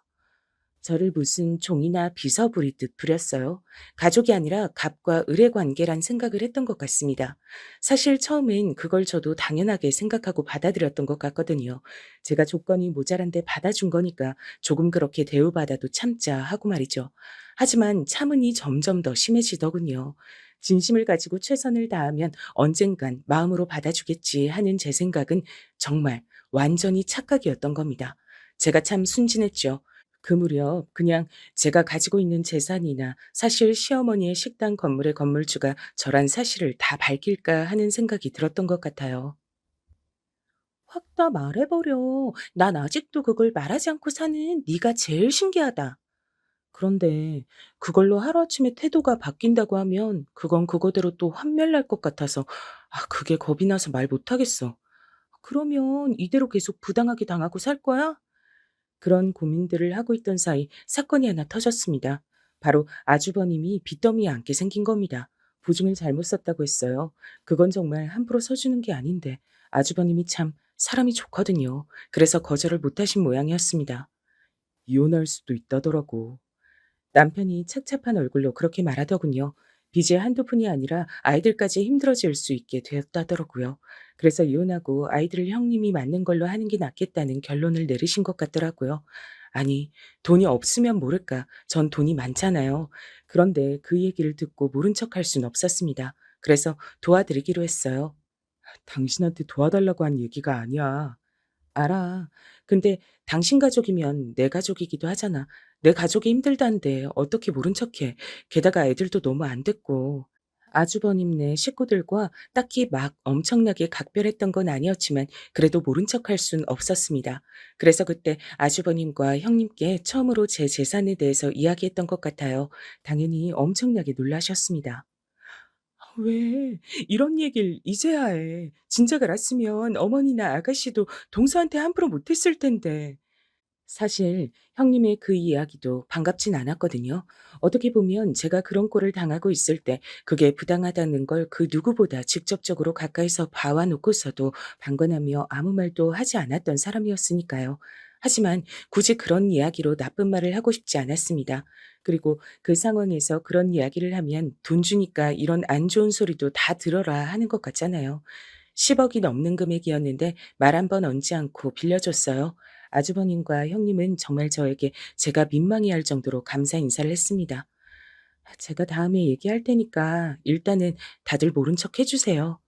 저를 무슨 종이나 비서 부리듯 부렸어요. 가족이 아니라 갑과 을의 관계란 생각을 했던 것 같습니다. 사실 처음엔 그걸 저도 당연하게 생각하고 받아들였던 것 같거든요. 제가 조건이 모자란데 받아준 거니까 조금 그렇게 대우받아도 참자 하고 말이죠. 하지만 참으니 점점 더 심해지더군요. 진심을 가지고 최선을 다하면 언젠간 마음으로 받아주겠지 하는 제 생각은 정말 완전히 착각이었던 겁니다. 제가 참 순진했죠. 그 무렵 그냥 제가 가지고 있는 재산이나 사실 시어머니의 식당 건물의 건물주가 저란 사실을 다 밝힐까 하는 생각이 들었던 것 같아요. 확 다 말해버려. 난 아직도 그걸 말하지 않고 사는 네가 제일 신기하다. 그런데 그걸로 하루아침에 태도가 바뀐다고 하면 그건 그거대로 또 환멸날 것 같아서 그게 겁이 나서 말 못하겠어. 그러면 이대로 계속 부당하게 당하고 살 거야? 그런 고민들을 하고 있던 사이 사건이 하나 터졌습니다. 바로 아주버님이 빚더미에 앉게 생긴 겁니다. 보증을 잘못 썼다고 했어요. 그건 정말 함부로 서주는 게 아닌데 아주버님이 참 사람이 좋거든요. 그래서 거절을 못하신 모양이었습니다. 이혼할 수도 있다더라고. 남편이 착잡한 얼굴로 그렇게 말하더군요. 빚이 한두 푼이 아니라 아이들까지 힘들어질 수 있게 되었다더라고요. 그래서 이혼하고 아이들을 형님이 맞는 걸로 하는 게 낫겠다는 결론을 내리신 것 같더라고요. 아니, 돈이 없으면 모를까. 전 돈이 많잖아요. 그런데 그 얘기를 듣고 모른 척할 순 없었습니다. 그래서 도와드리기로 했어요. 당신한테 도와달라고 한 얘기가 아니야. 알아. 근데 당신 가족이면 내 가족이기도 하잖아. 내 가족이 힘들다는데 어떻게 모른 척해. 게다가 애들도 너무 안 됐고. 아주버님네 식구들과 딱히 막 엄청나게 각별했던 건 아니었지만 그래도 모른 척할 순 없었습니다. 그래서 그때 아주버님과 형님께 처음으로 제 재산에 대해서 이야기했던 것 같아요. 당연히 엄청나게 놀라셨습니다. 왜 이런 얘기를 이제야 해. 진작 알았으면 어머니나 아가씨도 동서한테 함부로 못했을 텐데. 사실 형님의 그 이야기도 반갑진 않았거든요. 어떻게 보면 제가 그런 꼴을 당하고 있을 때 그게 부당하다는 걸 그 누구보다 직접적으로 가까이서 봐와 놓고서도 방관하며 아무 말도 하지 않았던 사람이었으니까요. 하지만 굳이 그런 이야기로 나쁜 말을 하고 싶지 않았습니다. 그리고 그 상황에서 그런 이야기를 하면 돈 주니까 이런 안 좋은 소리도 다 들어라 하는 것 같잖아요. 10억이 넘는 금액이었는데 말 한 번 얹지 않고 빌려줬어요. 아주버님과 형님은 정말 저에게 제가 민망해할 정도로 감사 인사를 했습니다. 제가 다음에 얘기할 테니까 일단은 다들 모른 척 해주세요.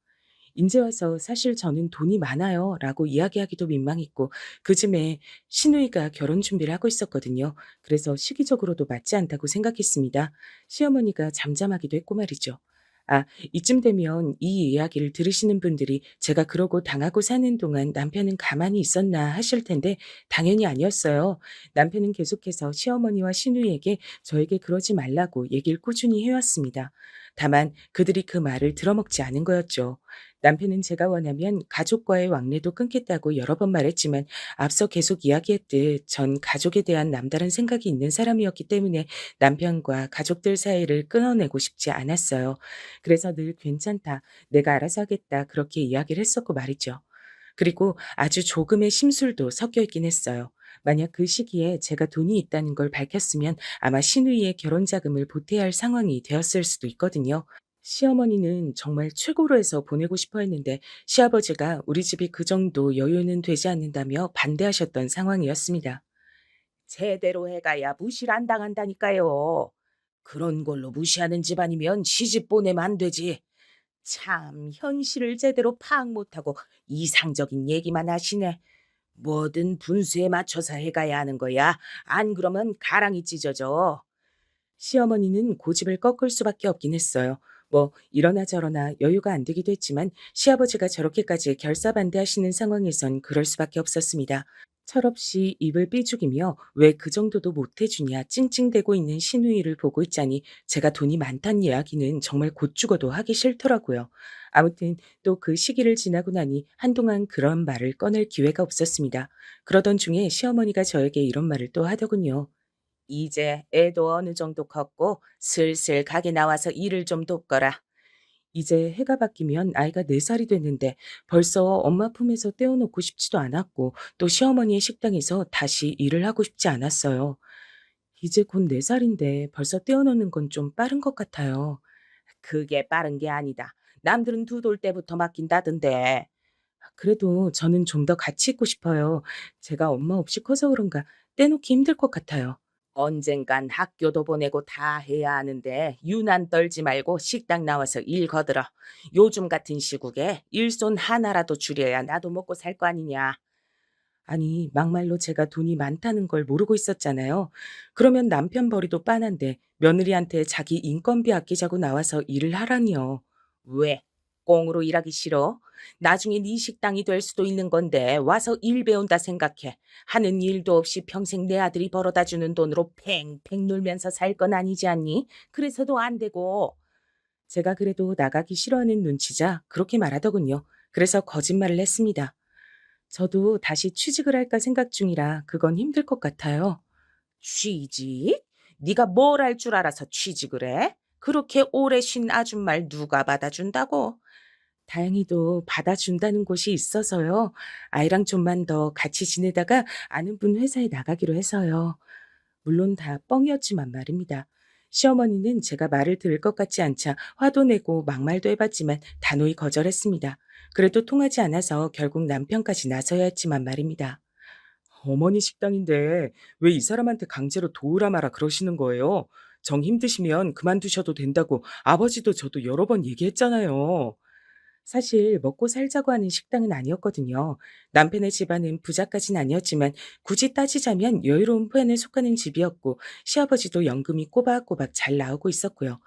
인제 와서 "사실 저는 돈이 많아요." 라고 이야기하기도 민망했고 그쯤에 시누이가 결혼 준비를 하고 있었거든요. 그래서 시기적으로도 맞지 않다고 생각했습니다. 시어머니가 잠잠하기도 했고 말이죠. 아, 이쯤 되면 이 이야기를 들으시는 분들이 제가 그러고 당하고 사는 동안 남편은 가만히 있었나 하실 텐데 당연히 아니었어요. 남편은 계속해서 시어머니와 시누이에게 저에게 그러지 말라고 얘기를 꾸준히 해왔습니다. 다만 그들이 그 말을 들어먹지 않은 거였죠. 남편은 제가 원하면 가족과의 왕래도 끊겠다고 여러 번 말했지만 앞서 계속 이야기했듯 전 가족에 대한 남다른 생각이 있는 사람이었기 때문에 남편과 가족들 사이를 끊어내고 싶지 않았어요. 그래서 늘 괜찮다, 내가 알아서 하겠다 그렇게 이야기를 했었고 말이죠. 그리고 아주 조금의 심술도 섞여 있긴 했어요. 만약 그 시기에 제가 돈이 있다는 걸 밝혔으면 아마 시누이의 결혼 자금을 보태야 할 상황이 되었을 수도 있거든요. 시어머니는 정말 최고로 해서 보내고 싶어 했는데 시아버지가 우리 집이 그 정도 여유는 되지 않는다며 반대하셨던 상황이었습니다. 제대로 해가야 무시를 안 당한다니까요. 그런 걸로 무시하는 집안이면 시집 보내면 안 되지. 참 현실을 제대로 파악 못하고 이상적인 얘기만 하시네. 뭐든 분수에 맞춰서 해가야 하는 거야. 안 그러면 가랑이 찢어져. 시어머니는 고집을 꺾을 수밖에 없긴 했어요. 뭐 이러나 저러나 여유가 안 되기도 했지만 시아버지가 저렇게까지 결사반대하시는 상황에선 그럴 수밖에 없었습니다. 철없이 입을 삐죽이며 왜 그 정도도 못해주냐 찡찡대고 있는 시누이를 보고 있자니 제가 돈이 많단 이야기는 정말 곧 죽어도 하기 싫더라고요. 아무튼 또 그 시기를 지나고 나니 한동안 그런 말을 꺼낼 기회가 없었습니다. 그러던 중에 시어머니가 저에게 이런 말을 또 하더군요. 이제 애도 어느 정도 컸고 슬슬 가게 나와서 일을 좀 돕거라. 이제 해가 바뀌면 아이가 4살이 됐는데 벌써 엄마 품에서 떼어놓고 싶지도 않았고 또 시어머니의 식당에서 다시 일을 하고 싶지 않았어요. 이제 곧 4살인데 벌써 떼어놓는 건 좀 빠른 것 같아요. 그게 빠른 게 아니다. 남들은 2돌 때부터 맡긴다던데. 그래도 저는 좀 더 같이 있고 싶어요. 제가 엄마 없이 커서 그런가 떼놓기 힘들 것 같아요. 언젠간 학교도 보내고 다 해야 하는데 유난 떨지 말고 식당 나와서 일 거들어. 요즘 같은 시국에 일손 하나라도 줄여야 나도 먹고 살 거 아니냐. 아니, 막말로 제가 돈이 많다는 걸 모르고 있었잖아요. 그러면 남편 벌이도 빤한데 며느리한테 자기 인건비 아끼자고 나와서 일을 하라니요. 왜? 꽁으로 일하기 싫어? 나중에 네 식당이 될 수도 있는 건데 와서 일 배운다 생각해. 하는 일도 없이 평생 내 아들이 벌어다 주는 돈으로 팽팽 놀면서 살 건 아니지 않니? 그래서도 안 되고. 제가 그래도 나가기 싫어하는 눈치자 그렇게 말하더군요. 그래서 거짓말을 했습니다. 저도 다시 취직을 할까 생각 중이라 그건 힘들 것 같아요. 취직? 네가 뭘 할 줄 알아서 취직을 해? 그렇게 오래 쉰 아줌마를 누가 받아준다고? 다행히도 받아준다는 곳이 있어서요. 아이랑 좀만 더 같이 지내다가 아는 분 회사에 나가기로 해서요. 물론 다 뻥이었지만 말입니다. 시어머니는 제가 말을 들을 것 같지 않자 화도 내고 막말도 해봤지만 단호히 거절했습니다. 그래도 통하지 않아서 결국 남편까지 나서야 했지만 말입니다. 어머니 식당인데 왜 이 사람한테 강제로 도우라 마라 그러시는 거예요? 정 힘드시면 그만두셔도 된다고 아버지도 저도 여러 번 얘기했잖아요. 사실 먹고 살자고 하는 식당은 아니었거든요. 남편의 집안은 부자까진 아니었지만 굳이 따지자면 여유로운 편에 속하는 집이었고 시아버지도 연금이 꼬박꼬박 잘 나오고 있었고요.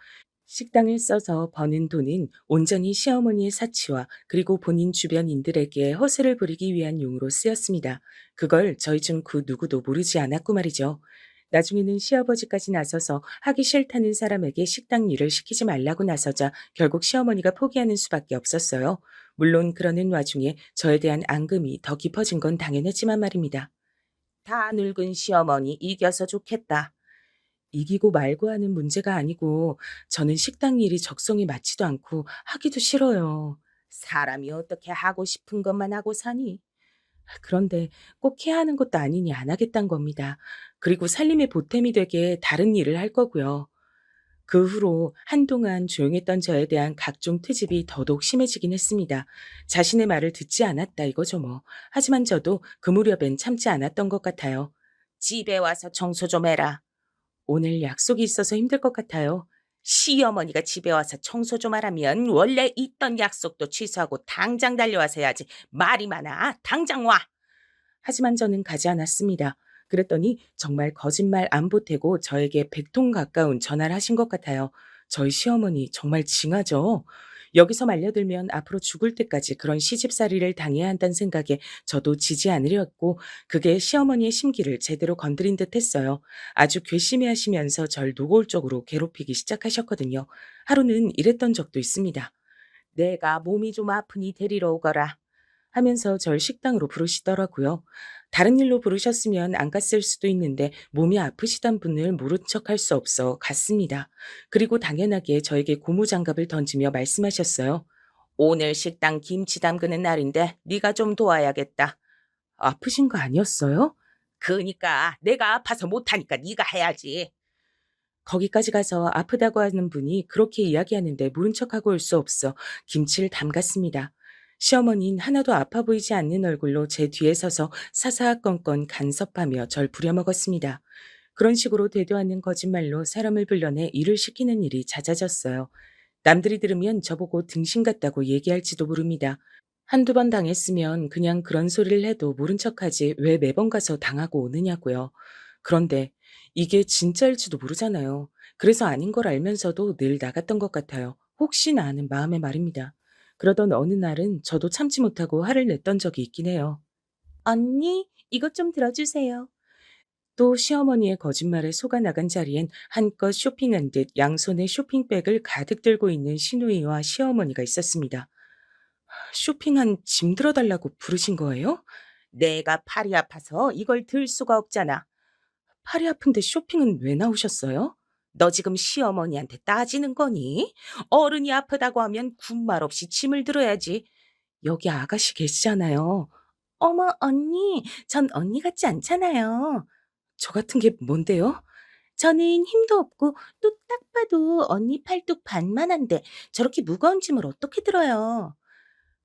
식당을 써서 버는 돈은 온전히 시어머니의 사치와 그리고 본인 주변인들에게 허세를 부리기 위한 용으로 쓰였습니다. 그걸 저희 중 그 누구도 모르지 않았고 말이죠. 나중에는 시아버지까지 나서서 하기 싫다는 사람에게 식당 일을 시키지 말라고 나서자 결국 시어머니가 포기하는 수밖에 없었어요. 물론 그러는 와중에 저에 대한 앙금이 더 깊어진 건 당연했지만 말입니다. 다 늙은 시어머니 이겨서 좋겠다. 이기고 말고 하는 문제가 아니고 저는 식당 일이 적성에 맞지도 않고 하기도 싫어요. 사람이 어떻게 하고 싶은 것만 하고 사니? 그런데 꼭 해야 하는 것도 아니니 안 하겠다는 겁니다. 그리고 살림의 보탬이 되게 다른 일을 할 거고요. 그 후로 한동안 조용했던 저에 대한 각종 트집이 더더욱 심해지긴 했습니다. 자신의 말을 듣지 않았다 이거죠 뭐. 하지만 저도 그 무렵엔 참지 않았던 것 같아요. 집에 와서 청소 좀 해라. 오늘 약속이 있어서 힘들 것 같아요. 시어머니가 집에 와서 청소 좀 하라면 원래 있던 약속도 취소하고 당장 달려와서 해야지. 말이 많아. 당장 와. 하지만 저는 가지 않았습니다. 그랬더니 정말 거짓말 안 보태고 저에게 100통 가까운 전화를 하신 것 같아요. 저희 시어머니 정말 징하죠. 여기서 말려들면 앞으로 죽을 때까지 그런 시집살이를 당해야 한다는 생각에 저도 지지 않으려 했고, 그게 시어머니의 심기를 제대로 건드린 듯 했어요. 아주 괘씸해 하시면서 절 노골적으로 괴롭히기 시작하셨거든요. 하루는 이랬던 적도 있습니다. 내가 몸이 좀 아프니 데리러 오거라 하면서 절 식당으로 부르시더라고요. 다른 일로 부르셨으면 안 갔을 수도 있는데 몸이 아프시단 분을 모른 척할 수 없어 갔습니다. 그리고 당연하게 저에게 고무장갑을 던지며 말씀하셨어요. 오늘 식당 김치 담그는 날인데 네가 좀 도와야겠다. 아프신 거 아니었어요? 그니까 내가 아파서 못하니까 네가 해야지. 거기까지 가서 아프다고 하는 분이 그렇게 이야기하는데 모른 척하고 올 수 없어 김치를 담갔습니다. 시어머니는 하나도 아파 보이지 않는 얼굴로 제 뒤에 서서 사사건건 간섭하며 절 부려먹었습니다. 그런 식으로 되도 않는 거짓말로 사람을 불러내 일을 시키는 일이 잦아졌어요. 남들이 들으면 저보고 등신 같다고 얘기할지도 모릅니다. 한두 번 당했으면 그냥 그런 소리를 해도 모른 척하지 왜 매번 가서 당하고 오느냐고요. 그런데 이게 진짜일지도 모르잖아요. 그래서 아닌 걸 알면서도 늘 나갔던 것 같아요. 혹시나 하는 마음에 말입니다. 그러던 어느 날은 저도 참지 못하고 화를 냈던 적이 있긴 해요. 언니, 이것 좀 들어주세요. 또 시어머니의 거짓말에 속아 나간 자리엔 한껏 쇼핑한 듯 양손에 쇼핑백을 가득 들고 있는 시누이와 시어머니가 있었습니다. 쇼핑한 짐 들어달라고 부르신 거예요? 내가 팔이 아파서 이걸 들 수가 없잖아. 팔이 아픈데 쇼핑은 왜 나오셨어요? 너 지금 시어머니한테 따지는 거니? 어른이 아프다고 하면 군말 없이 짐을 들어야지. 여기 아가씨 계시잖아요. 어머, 언니, 전 언니 같지 않잖아요. 저 같은 게 뭔데요? 저는 힘도 없고 또 딱 봐도 언니 팔뚝 반만한데 저렇게 무거운 짐을 어떻게 들어요?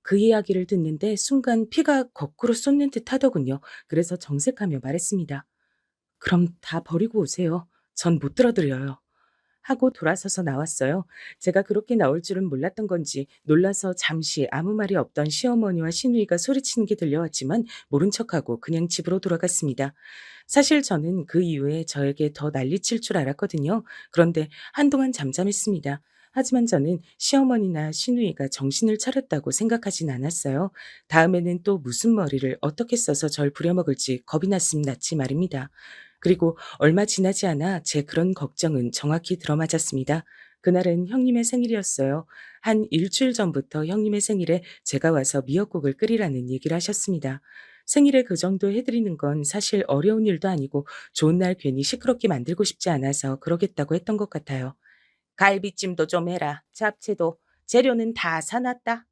그 이야기를 듣는데 순간 피가 거꾸로 쏟는 듯 하더군요. 그래서 정색하며 말했습니다. 그럼 다 버리고 오세요. 전 못 들어드려요. 하고 돌아서서 나왔어요. 제가 그렇게 나올 줄은 몰랐던 건지 놀라서 잠시 아무 말이 없던 시어머니와 시누이가 소리치는 게 들려왔지만 모른 척하고 그냥 집으로 돌아갔습니다. 사실 저는 그 이후에 저에게 더 난리칠 줄 알았거든요. 그런데 한동안 잠잠했습니다. 하지만 저는 시어머니나 시누이가 정신을 차렸다고 생각하진 않았어요. 다음에는 또 무슨 머리를 어떻게 써서 절 부려먹을지 겁이 났음 났지 말입니다. 그리고 얼마 지나지 않아 제 그런 걱정은 정확히 들어맞았습니다. 그날은 형님의 생일이었어요. 한 일주일 전부터 형님의 생일에 제가 와서 미역국을 끓이라는 얘기를 하셨습니다. 생일에 그 정도 해드리는 건 사실 어려운 일도 아니고 좋은 날 괜히 시끄럽게 만들고 싶지 않아서 그러겠다고 했던 것 같아요. 갈비찜도 좀 해라. 잡채도. 재료는 다 사놨다.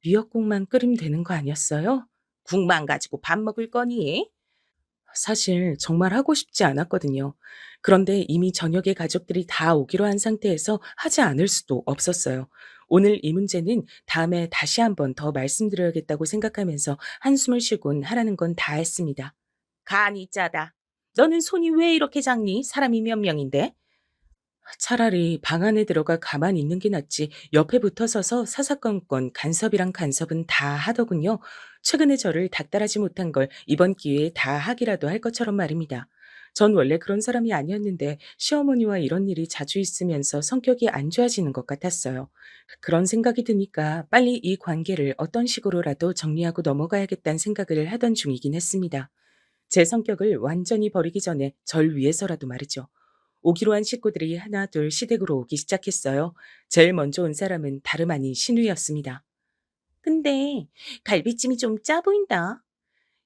미역국만 끓이면 되는 거 아니었어요? 국만 가지고 밥 먹을 거니? 사실 정말 하고 싶지 않았거든요. 그런데 이미 저녁에 가족들이 다 오기로 한 상태에서 하지 않을 수도 없었어요. 오늘 이 문제는 다음에 다시 한번 더 말씀드려야겠다고 생각하면서 한숨을 쉬곤 하라는 건 다 했습니다. 간이 짜다. 너는 손이 왜 이렇게 작니? 사람이 몇 명인데? 차라리 방 안에 들어가 가만히 있는 게 낫지 옆에 붙어서서 사사건건 간섭이랑 간섭은 다 하더군요. 최근에 저를 닥달하지 못한 걸 이번 기회에 다 하기라도 할 것처럼 말입니다. 전 원래 그런 사람이 아니었는데 시어머니와 이런 일이 자주 있으면서 성격이 안 좋아지는 것 같았어요. 그런 생각이 드니까 빨리 이 관계를 어떤 식으로라도 정리하고 넘어가야겠다는 생각을 하던 중이긴 했습니다. 제 성격을 완전히 버리기 전에 절 위해서라도 말이죠. 오기로 한 식구들이 하나 둘 시댁으로 오기 시작했어요. 제일 먼저 온 사람은 다름 아닌 신우이였습니다. 근데 갈비찜이 좀 짜 보인다.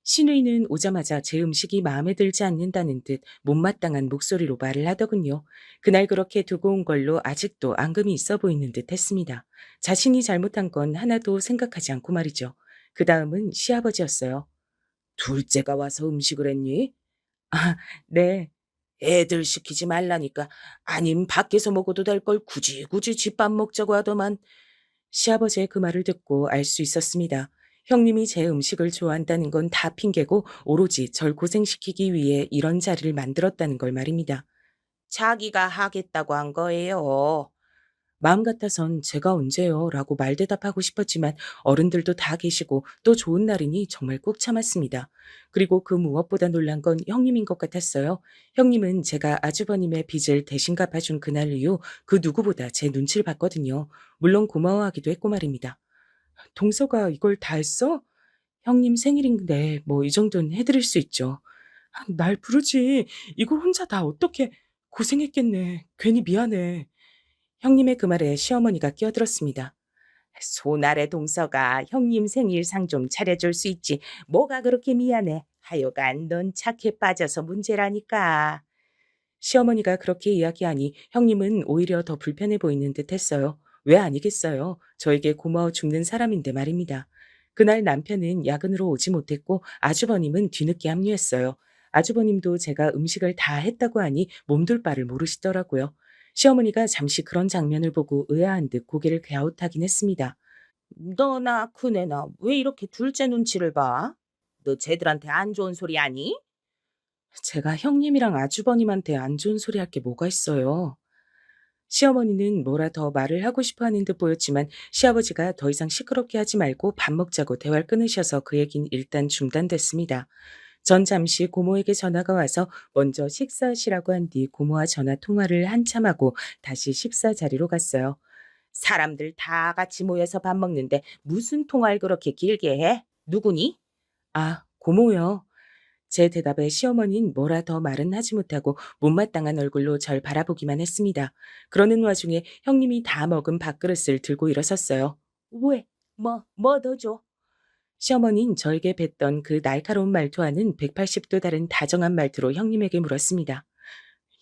신우이는 오자마자 제 음식이 마음에 들지 않는다는 듯 못마땅한 목소리로 말을 하더군요. 그날 그렇게 두고 온 걸로 아직도 앙금이 있어 보이는 듯 했습니다. 자신이 잘못한 건 하나도 생각하지 않고 말이죠. 그 다음은 시아버지였어요. 둘째가 와서 음식을 했니? 아, 네. 애들 시키지 말라니까. 아님 밖에서 먹어도 될 걸 굳이 굳이 집밥 먹자고 하더만. 시아버지의 그 말을 듣고 알 수 있었습니다. 형님이 제 음식을 좋아한다는 건 다 핑계고 오로지 절 고생시키기 위해 이런 자리를 만들었다는 걸 말입니다. 자기가 하겠다고 한 거예요. 마음 같아선 제가 언제요? 라고 말대답하고 싶었지만 어른들도 다 계시고 또 좋은 날이니 정말 꾹 참았습니다. 그리고 그 무엇보다 놀란 건 형님인 것 같았어요. 형님은 제가 아주버님의 빚을 대신 갚아준 그날 이후 그 누구보다 제 눈치를 봤거든요. 물론 고마워하기도 했고 말입니다. 동서가 이걸 다 했어? 형님 생일인데 뭐 이 정도는 해드릴 수 있죠. 날 부르지. 이걸 혼자 다 어떻게 고생했겠네. 괜히 미안해. 형님의 그 말에 시어머니가 끼어들었습니다. 소날의 동서가 형님 생일 상 좀 차려줄 수 있지. 뭐가 그렇게 미안해. 하여간 넌 착해 빠져서 문제라니까. 시어머니가 그렇게 이야기하니 형님은 오히려 더 불편해 보이는 듯 했어요. 왜 아니겠어요. 저에게 고마워 죽는 사람인데 말입니다. 그날 남편은 야근으로 오지 못했고 아주버님은 뒤늦게 합류했어요. 아주버님도 제가 음식을 다 했다고 하니 몸둘 바를 모르시더라고요. 시어머니가 잠시 그런 장면을 보고 의아한 듯 고개를 갸웃하긴 했습니다. 너나 큰애나 왜 이렇게 둘째 눈치를 봐? 너 쟤들한테 안 좋은 소리 아니? 제가 형님이랑 아주버님한테 안 좋은 소리 할 게 뭐가 있어요. 시어머니는 뭐라 더 말을 하고 싶어 하는 듯 보였지만 시아버지가 더 이상 시끄럽게 하지 말고 밥 먹자고 대화를 끊으셔서 그 얘긴 일단 중단됐습니다. 전 잠시 고모에게 전화가 와서 먼저 식사하시라고 한 뒤 고모와 전화 통화를 한참 하고 다시 식사 자리로 갔어요. 사람들 다 같이 모여서 밥 먹는데 무슨 통화를 그렇게 길게 해? 누구니? 아, 고모요. 제 대답에 시어머니는 뭐라 더 말은 하지 못하고 못마땅한 얼굴로 절 바라보기만 했습니다. 그러는 와중에 형님이 다 먹은 밥그릇을 들고 일어섰어요. 왜? 뭐 더 줘? 시어머니는 저에게 뱉던 그 날카로운 말투와는 180도 다른 다정한 말투로 형님에게 물었습니다.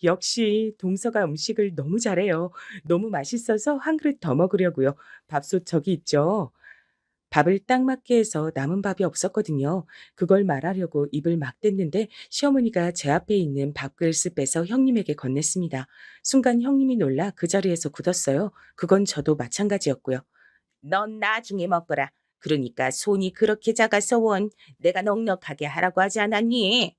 역시 동서가 음식을 너무 잘해요. 너무 맛있어서 한 그릇 더 먹으려고요. 밥솥 저기 있죠. 밥을 딱 맞게 해서 남은 밥이 없었거든요. 그걸 말하려고 입을 막 댔는데 시어머니가 제 앞에 있는 밥그릇을 빼서 형님에게 건넸습니다. 순간 형님이 놀라 그 자리에서 굳었어요. 그건 저도 마찬가지였고요. 넌 나중에 먹거라. 그러니까 손이 그렇게 작아서 원 내가 넉넉하게 하라고 하지 않았니?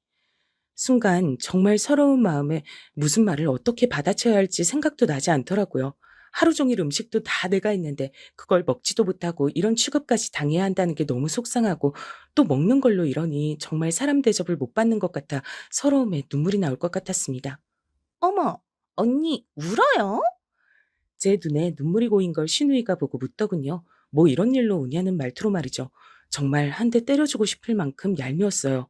순간 정말 서러운 마음에 무슨 말을 어떻게 받아쳐야 할지 생각도 나지 않더라고요. 하루 종일 음식도 다 내가 했는데 그걸 먹지도 못하고 이런 취급까지 당해야 한다는 게 너무 속상하고 또 먹는 걸로 이러니 정말 사람 대접을 못 받는 것 같아 서러움에 눈물이 나올 것 같았습니다. 어머, 언니 울어요? 제 눈에 눈물이 고인 걸 신우이가 보고 묻더군요. 뭐 이런 일로 우냐는 말투로 말이죠. 정말 한 대 때려주고 싶을 만큼 얄미웠어요.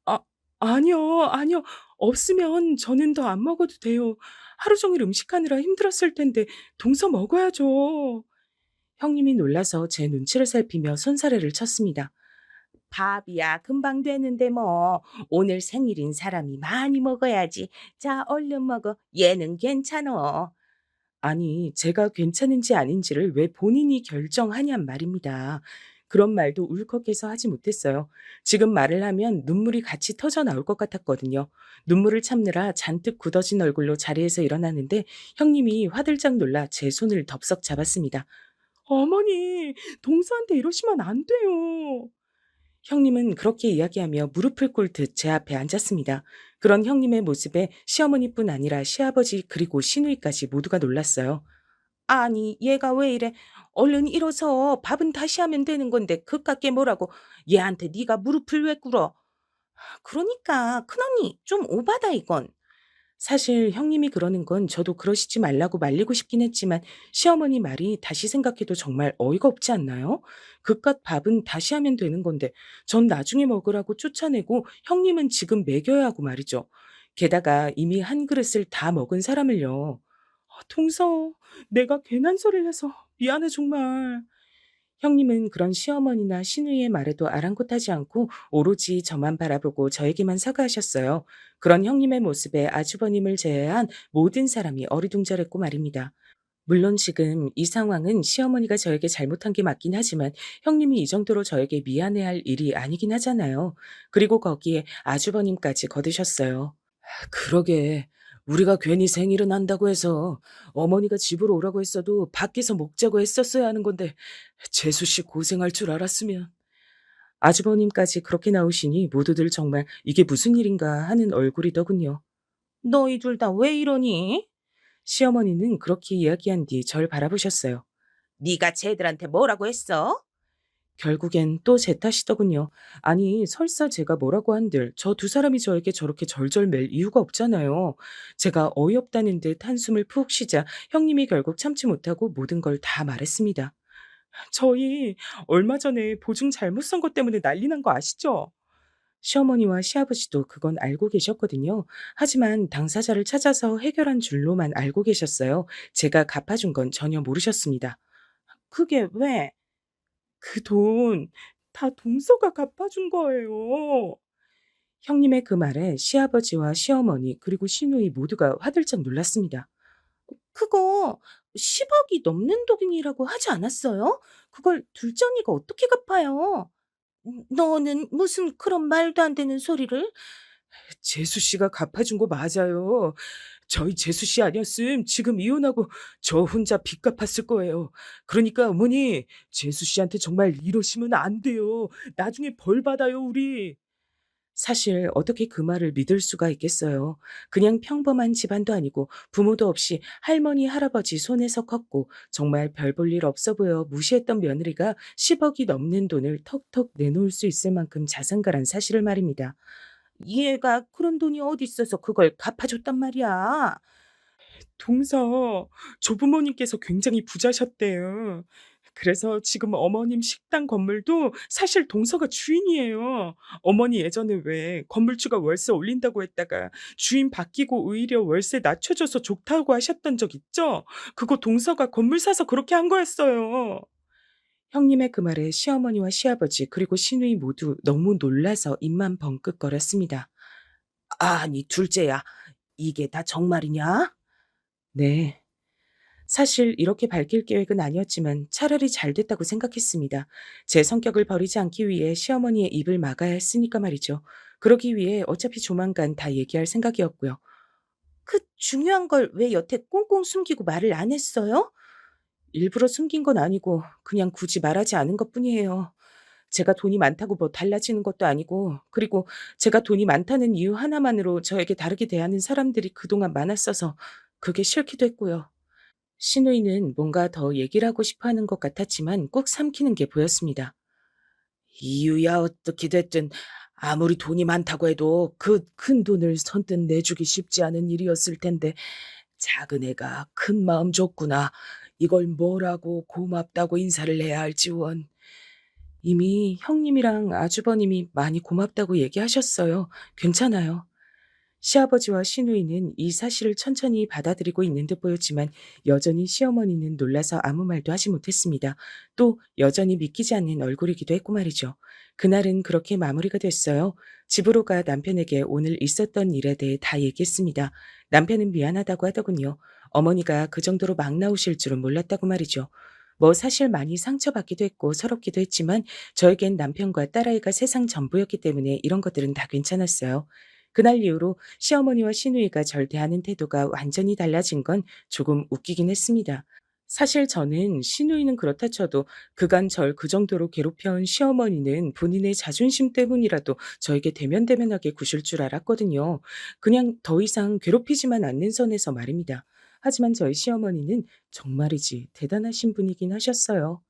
아, 아니요. 없으면 저는 더 안 먹어도 돼요. 하루 종일 음식하느라 힘들었을 텐데 동서 먹어야죠. 형님이 놀라서 제 눈치를 살피며 손사래를 쳤습니다. 밥이야 금방 되는데 뭐. 오늘 생일인 사람이 많이 먹어야지. 자, 얼른 먹어. 얘는 괜찮어. 아니, 제가 괜찮은지 아닌지를 왜 본인이 결정하냔 말입니다. 그런 말도 울컥해서 하지 못했어요. 지금 말을 하면 눈물이 같이 터져 나올 것 같았거든요. 눈물을 참느라 잔뜩 굳어진 얼굴로 자리에서 일어나는데 형님이 화들짝 놀라 제 손을 덥석 잡았습니다. 어머니, 동서한테 이러시면 안 돼요. 형님은 그렇게 이야기하며 무릎을 꿇듯 제 앞에 앉았습니다. 그런 형님의 모습에 시어머니뿐 아니라 시아버지 그리고 시누이까지 모두가 놀랐어요. 아니, 얘가 왜 이래? 얼른 일어서 밥은 다시 하면 되는 건데 그깟게 뭐라고 얘한테 네가 무릎을 왜 꿇어? 그러니까 큰언니 좀 오바다 이건. 사실 형님이 그러는 건 저도 그러시지 말라고 말리고 싶긴 했지만 시어머니 말이 다시 생각해도 정말 어이가 없지 않나요? 그깟 밥은 다시 하면 되는 건데 전 나중에 먹으라고 쫓아내고 형님은 지금 먹여야 하고 말이죠. 게다가 이미 한 그릇을 다 먹은 사람을요. 동서, 내가 괜한 소리를 해서 미안해 정말. 형님은 그런 시어머니나 시누이의 말에도 아랑곳하지 않고 오로지 저만 바라보고 저에게만 사과하셨어요. 그런 형님의 모습에 아주버님을 제외한 모든 사람이 어리둥절했고 말입니다. 물론 지금 이 상황은 시어머니가 저에게 잘못한 게 맞긴 하지만 형님이 이 정도로 저에게 미안해할 일이 아니긴 하잖아요. 그리고 거기에 아주버님까지 거드셨어요. 그러게. 우리가 괜히 생일은 한다고 해서 어머니가 집으로 오라고 했어도 밖에서 먹자고 했었어야 하는 건데 재수 씨 고생할 줄 알았으면. 아주버님까지 그렇게 나오시니 모두들 정말 이게 무슨 일인가 하는 얼굴이더군요. 너희 둘 다 왜 이러니? 시어머니는 그렇게 이야기한 뒤 절 바라보셨어요. 네가 쟤들한테 뭐라고 했어? 결국엔 또 제 탓이더군요. 아니, 설사 제가 뭐라고 한들 저 두 사람이 저에게 저렇게 절절맬 이유가 없잖아요. 제가 어이없다는 듯 한숨을 푹 쉬자 형님이 결국 참지 못하고 모든 걸 다 말했습니다. 저희 얼마 전에 보증 잘못 쓴 것 때문에 난리 난 거 아시죠? 시어머니와 시아버지도 그건 알고 계셨거든요. 하지만 당사자를 찾아서 해결한 줄로만 알고 계셨어요. 제가 갚아준 건 전혀 모르셨습니다. 그게 왜? 그 돈 다 동서가 갚아준 거예요. 형님의 그 말에 시아버지와 시어머니 그리고 시누이 모두가 화들짝 놀랐습니다. 그거 10억이 넘는 돈이라고 하지 않았어요? 그걸 둘째 언니가 어떻게 갚아요? 너는 무슨 그런 말도 안 되는 소리를? 재수 씨가 갚아준 거 맞아요. 저희 재수 씨 아니었음 지금 이혼하고 저 혼자 빚 갚았을 거예요. 그러니까 어머니, 재수 씨한테 정말 이러시면 안 돼요. 나중에 벌 받아요, 우리. 사실 어떻게 그 말을 믿을 수가 있겠어요. 그냥 평범한 집안도 아니고 부모도 없이 할머니, 할아버지 손에서 컸고 정말 별 볼 일 없어 보여 무시했던 며느리가 10억이 넘는 돈을 턱턱 내놓을 수 있을 만큼 자산가란 사실을 말입니다. 얘가 그런 돈이 어디 있어서 그걸 갚아줬단 말이야. 동서 조부모님께서 굉장히 부자셨대요. 그래서 지금 어머님 식당 건물도 사실 동서가 주인이에요. 어머니 예전에 왜 건물주가 월세 올린다고 했다가 주인 바뀌고 오히려 월세 낮춰줘서 좋다고 하셨던 적 있죠? 그거 동서가 건물 사서 그렇게 한 거였어요. 형님의 그 말에 시어머니와 시아버지 그리고 시누이 모두 너무 놀라서 입만 벙긋거렸습니다. 아니 둘째야, 이게 다 정말이냐? 네. 사실 이렇게 밝힐 계획은 아니었지만 차라리 잘 됐다고 생각했습니다. 제 성격을 버리지 않기 위해 시어머니의 입을 막아야 했으니까 말이죠. 그러기 위해 어차피 조만간 다 얘기할 생각이었고요. 그 중요한 걸 왜 여태 꽁꽁 숨기고 말을 안 했어요? 일부러 숨긴 건 아니고 그냥 굳이 말하지 않은 것뿐이에요. 제가 돈이 많다고 뭐 달라지는 것도 아니고, 그리고 제가 돈이 많다는 이유 하나만으로 저에게 다르게 대하는 사람들이 그동안 많았어서 그게 싫기도 했고요. 시누이는 뭔가 더 얘기를 하고 싶어 하는 것 같았지만 꾹 삼키는 게 보였습니다. 이유야 어떻게 됐든 아무리 돈이 많다고 해도 그 큰 돈을 선뜻 내주기 쉽지 않은 일이었을 텐데 작은 애가 큰 마음 줬구나. 이걸 뭐라고 고맙다고 인사를 해야 할지 원. 이미 형님이랑 아주버님이 많이 고맙다고 얘기하셨어요. 괜찮아요. 시아버지와 시누이는 이 사실을 천천히 받아들이고 있는 듯 보였지만 여전히 시어머니는 놀라서 아무 말도 하지 못했습니다. 또 여전히 믿기지 않는 얼굴이기도 했고 말이죠. 그날은 그렇게 마무리가 됐어요. 집으로 가 남편에게 오늘 있었던 일에 대해 다 얘기했습니다. 남편은 미안하다고 하더군요. 어머니가 그 정도로 막 나오실 줄은 몰랐다고 말이죠. 뭐 사실 많이 상처받기도 했고 서럽기도 했지만 저에겐 남편과 딸아이가 세상 전부였기 때문에 이런 것들은 다 괜찮았어요. 그날 이후로 시어머니와 시누이가 절 대하는 태도가 완전히 달라진 건 조금 웃기긴 했습니다. 사실 저는 시누이는 그렇다 쳐도 그간 절 그 정도로 괴롭혀온 시어머니는 본인의 자존심 때문이라도 저에게 대면대면하게 구실 줄 알았거든요. 그냥 더 이상 괴롭히지만 않는 선에서 말입니다. 하지만 저희 시어머니는 정말이지 대단하신 분이긴 하셨어요.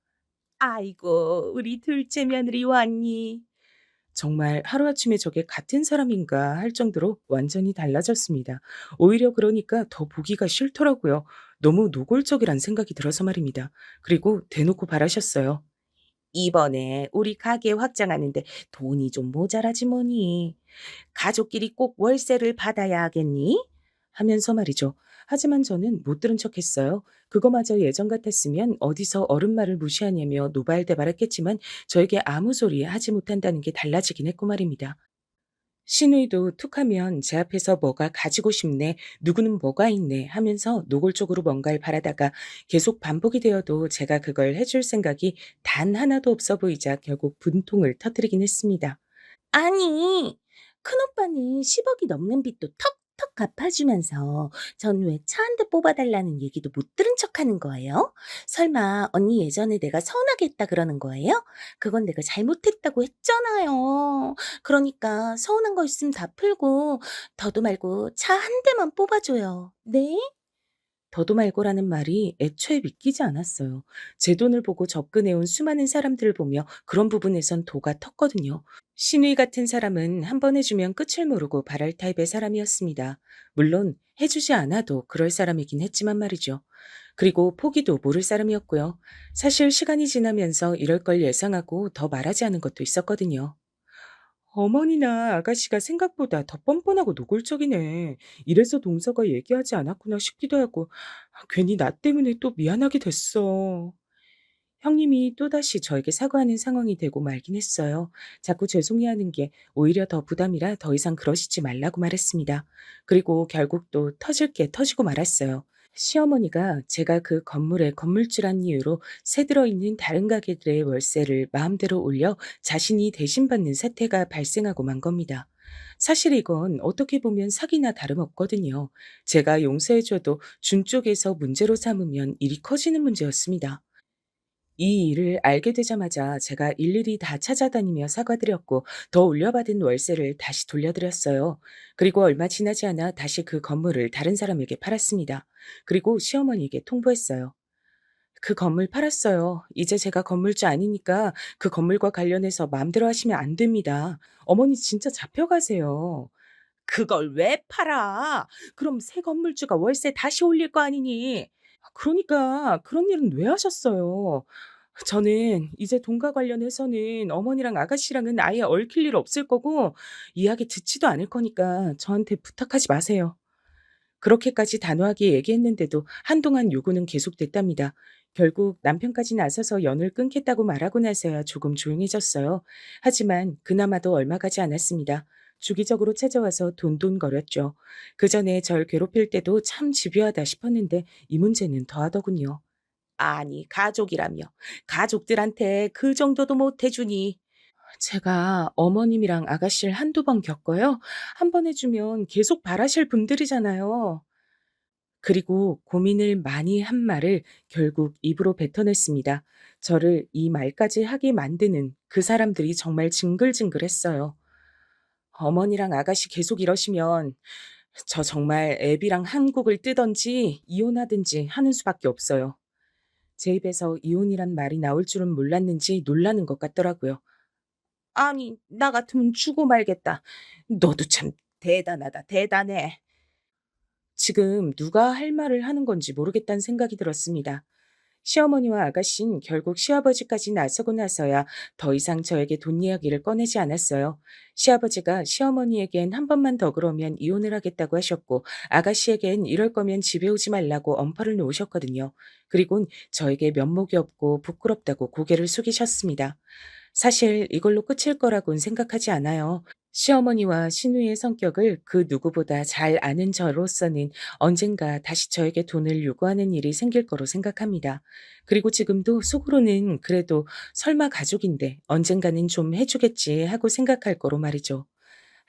아이고, 우리 둘째 며느리 왔니? 정말 하루아침에 저게 같은 사람인가 할 정도로 완전히 달라졌습니다. 오히려 그러니까 더 보기가 싫더라고요. 너무 노골적이란 생각이 들어서 말입니다. 그리고 대놓고 바라셨어요. 이번에 우리 가게 확장하는데 돈이 좀 모자라지 뭐니. 가족끼리 꼭 월세를 받아야 하겠니? 하면서 말이죠. 하지만 저는 못 들은 척 했어요. 그거마저 예전 같았으면 어디서 어른 말을 무시하냐며 노발대발했겠지만 저에게 아무 소리 하지 못한다는 게 달라지긴 했고 말입니다. 시누이도 툭하면 제 앞에서 뭐가 가지고 싶네, 누구는 뭐가 있네 하면서 노골적으로 뭔가를 바라다가 계속 반복이 되어도 제가 그걸 해줄 생각이 단 하나도 없어 보이자 결국 분통을 터뜨리긴 했습니다. 아니, 큰오빠는 10억이 넘는 빚도 턱
턱턱 갚아주면서 전 왜 차 한 대 뽑아달라는 얘기도 못 들은 척하는 거예요? 설마 언니 예전에 내가 서운하게 했다 그러는 거예요? 그건 내가 잘못했다고 했잖아요. 그러니까 서운한 거 있으면 다 풀고 더도 말고 차 한 대만 뽑아줘요. 네?
더도 말고라는 말이 애초에 믿기지 않았어요. 제 돈을 보고 접근해온 수많은 사람들을 보며 그런 부분에선 도가 텄거든요. 신의 같은 사람은 한 번 해주면 끝을 모르고 바랄 타입의 사람이었습니다. 물론 해주지 않아도 그럴 사람이긴 했지만 말이죠. 그리고 포기도 모를 사람이었고요. 사실 시간이 지나면서 이럴 걸 예상하고 더 말하지 않은 것도 있었거든요. 어머니나 아가씨가 생각보다 더 뻔뻔하고 노골적이네. 이래서 동서가 얘기하지 않았구나 싶기도 하고, 괜히 나 때문에 또 미안하게 됐어. 형님이 또다시 저에게 사과하는 상황이 되고 말긴 했어요. 자꾸 죄송해하는 게 오히려 더 부담이라 더 이상 그러시지 말라고 말했습니다. 그리고 결국 또 터질 게 터지고 말았어요. 시어머니가 제가 그 건물에 건물주란 이유로 새 들어있는 다른 가게들의 월세를 마음대로 올려 자신이 대신 받는 사태가 발생하고 만 겁니다. 사실 이건 어떻게 보면 사기나 다름없거든요. 제가 용서해줘도 준 쪽에서 문제로 삼으면 일이 커지는 문제였습니다. 이 일을 알게 되자마자 제가 일일이 다 찾아다니며 사과드렸고 더 올려받은 월세를 다시 돌려드렸어요. 그리고 얼마 지나지 않아 다시 그 건물을 다른 사람에게 팔았습니다. 그리고 시어머니에게 통보했어요. 그 건물 팔았어요. 이제 제가 건물주 아니니까 그 건물과 관련해서 마음대로 하시면 안 됩니다. 어머니 진짜 잡혀가세요. 그걸 왜 팔아? 그럼 새 건물주가 월세 다시 올릴 거 아니니? 그러니까 그런 일은 왜 하셨어요? 저는 이제 돈과 관련해서는 어머니랑 아가씨랑은 아예 얽힐 일 없을 거고 이야기 듣지도 않을 거니까 저한테 부탁하지 마세요. 그렇게까지 단호하게 얘기했는데도 한동안 요구는 계속됐답니다. 결국 남편까지 나서서 연을 끊겠다고 말하고 나서야 조금 조용해졌어요. 하지만 그나마도 얼마 가지 않았습니다. 주기적으로 찾아와서 돈돈거렸죠. 그 전에 절 괴롭힐 때도 참 집요하다 싶었는데 이 문제는 더하더군요. 아니, 가족이라며. 가족들한테 그 정도도 못 해주니. 제가 어머님이랑 아가씨를 한두 번 겪어요. 한 번 해주면 계속 바라실 분들이잖아요. 그리고 고민을 많이 한 말을 결국 입으로 뱉어냈습니다. 저를 이 말까지 하게 만드는 그 사람들이 정말 징글징글했어요. 어머니랑 아가씨 계속 이러시면 저 정말 애비랑 한국을 뜨던지 이혼하든지 하는 수밖에 없어요. 제 입에서 이혼이란 말이 나올 줄은 몰랐는지 놀라는 것 같더라고요. 아니, 나 같으면 죽고 말겠다. 너도 참 대단하다, 대단해. 지금 누가 할 말을 하는 건지 모르겠다는 생각이 들었습니다. 시어머니와 아가씨는 결국 시아버지까지 나서고 나서야 더 이상 저에게 돈 이야기를 꺼내지 않았어요. 시아버지가 시어머니에겐 한 번만 더 그러면 이혼을 하겠다고 하셨고 아가씨에겐 이럴 거면 집에 오지 말라고 엄포를 놓으셨거든요. 그리곤 저에게 면목이 없고 부끄럽다고 고개를 숙이셨습니다. 사실 이걸로 끝일 거라고는 생각하지 않아요. 시어머니와 시누이의 성격을 그 누구보다 잘 아는 저로서는 언젠가 다시 저에게 돈을 요구하는 일이 생길 거로 생각합니다. 그리고 지금도 속으로는 그래도 설마 가족인데 언젠가는 좀 해주겠지 하고 생각할 거로 말이죠.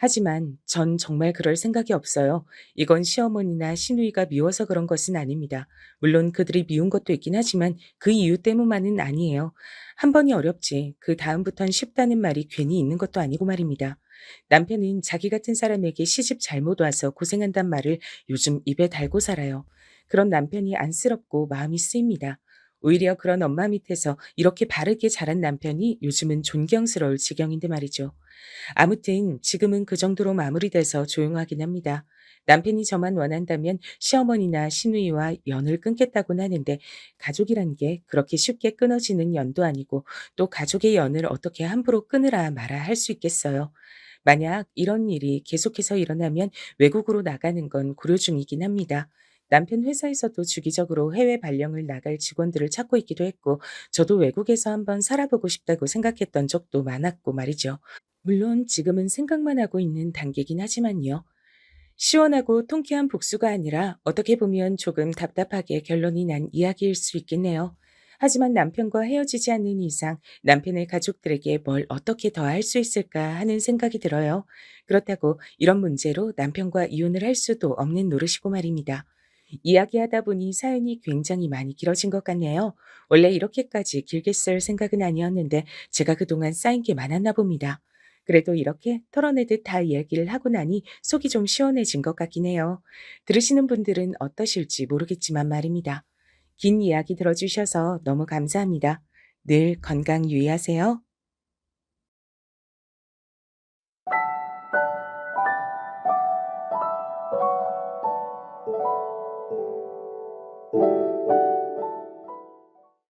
하지만 전 정말 그럴 생각이 없어요. 이건 시어머니나 시누이가 미워서 그런 것은 아닙니다. 물론 그들이 미운 것도 있긴 하지만 그 이유 때문만은 아니에요. 한 번이 어렵지 그 다음부턴 쉽다는 말이 괜히 있는 것도 아니고 말입니다. 남편은 자기 같은 사람에게 시집 잘못 와서 고생한단 말을 요즘 입에 달고 살아요. 그런 남편이 안쓰럽고 마음이 쓰입니다. 오히려 그런 엄마 밑에서 이렇게 바르게 자란 남편이 요즘은 존경스러울 지경인데 말이죠. 아무튼 지금은 그 정도로 마무리돼서 조용하긴 합니다. 남편이 저만 원한다면 시어머니나 시누이와 연을 끊겠다고는 하는데 가족이란 게 그렇게 쉽게 끊어지는 연도 아니고 또 가족의 연을 어떻게 함부로 끊으라 마라 할 수 있겠어요. 만약 이런 일이 계속해서 일어나면 외국으로 나가는 건 고려 중이긴 합니다. 남편 회사에서도 주기적으로 해외 발령을 나갈 직원들을 찾고 있기도 했고 저도 외국에서 한번 살아보고 싶다고 생각했던 적도 많았고 말이죠. 물론 지금은 생각만 하고 있는 단계긴 하지만요. 시원하고 통쾌한 복수가 아니라 어떻게 보면 조금 답답하게 결론이 난 이야기일 수 있겠네요. 하지만 남편과 헤어지지 않는 이상 남편의 가족들에게 뭘 어떻게 더 할 수 있을까 하는 생각이 들어요. 그렇다고 이런 문제로 남편과 이혼을 할 수도 없는 노릇이고 말입니다. 이야기하다 보니 사연이 굉장히 많이 길어진 것 같네요. 원래 이렇게까지 길게 쓸 생각은 아니었는데 제가 그동안 쌓인 게 많았나 봅니다. 그래도 이렇게 털어내듯 다 이야기를 하고 나니 속이 좀 시원해진 것 같긴 해요. 들으시는 분들은 어떠실지 모르겠지만 말입니다. 긴 이야기 들어주셔서 너무 감사합니다. 늘 건강 유의하세요.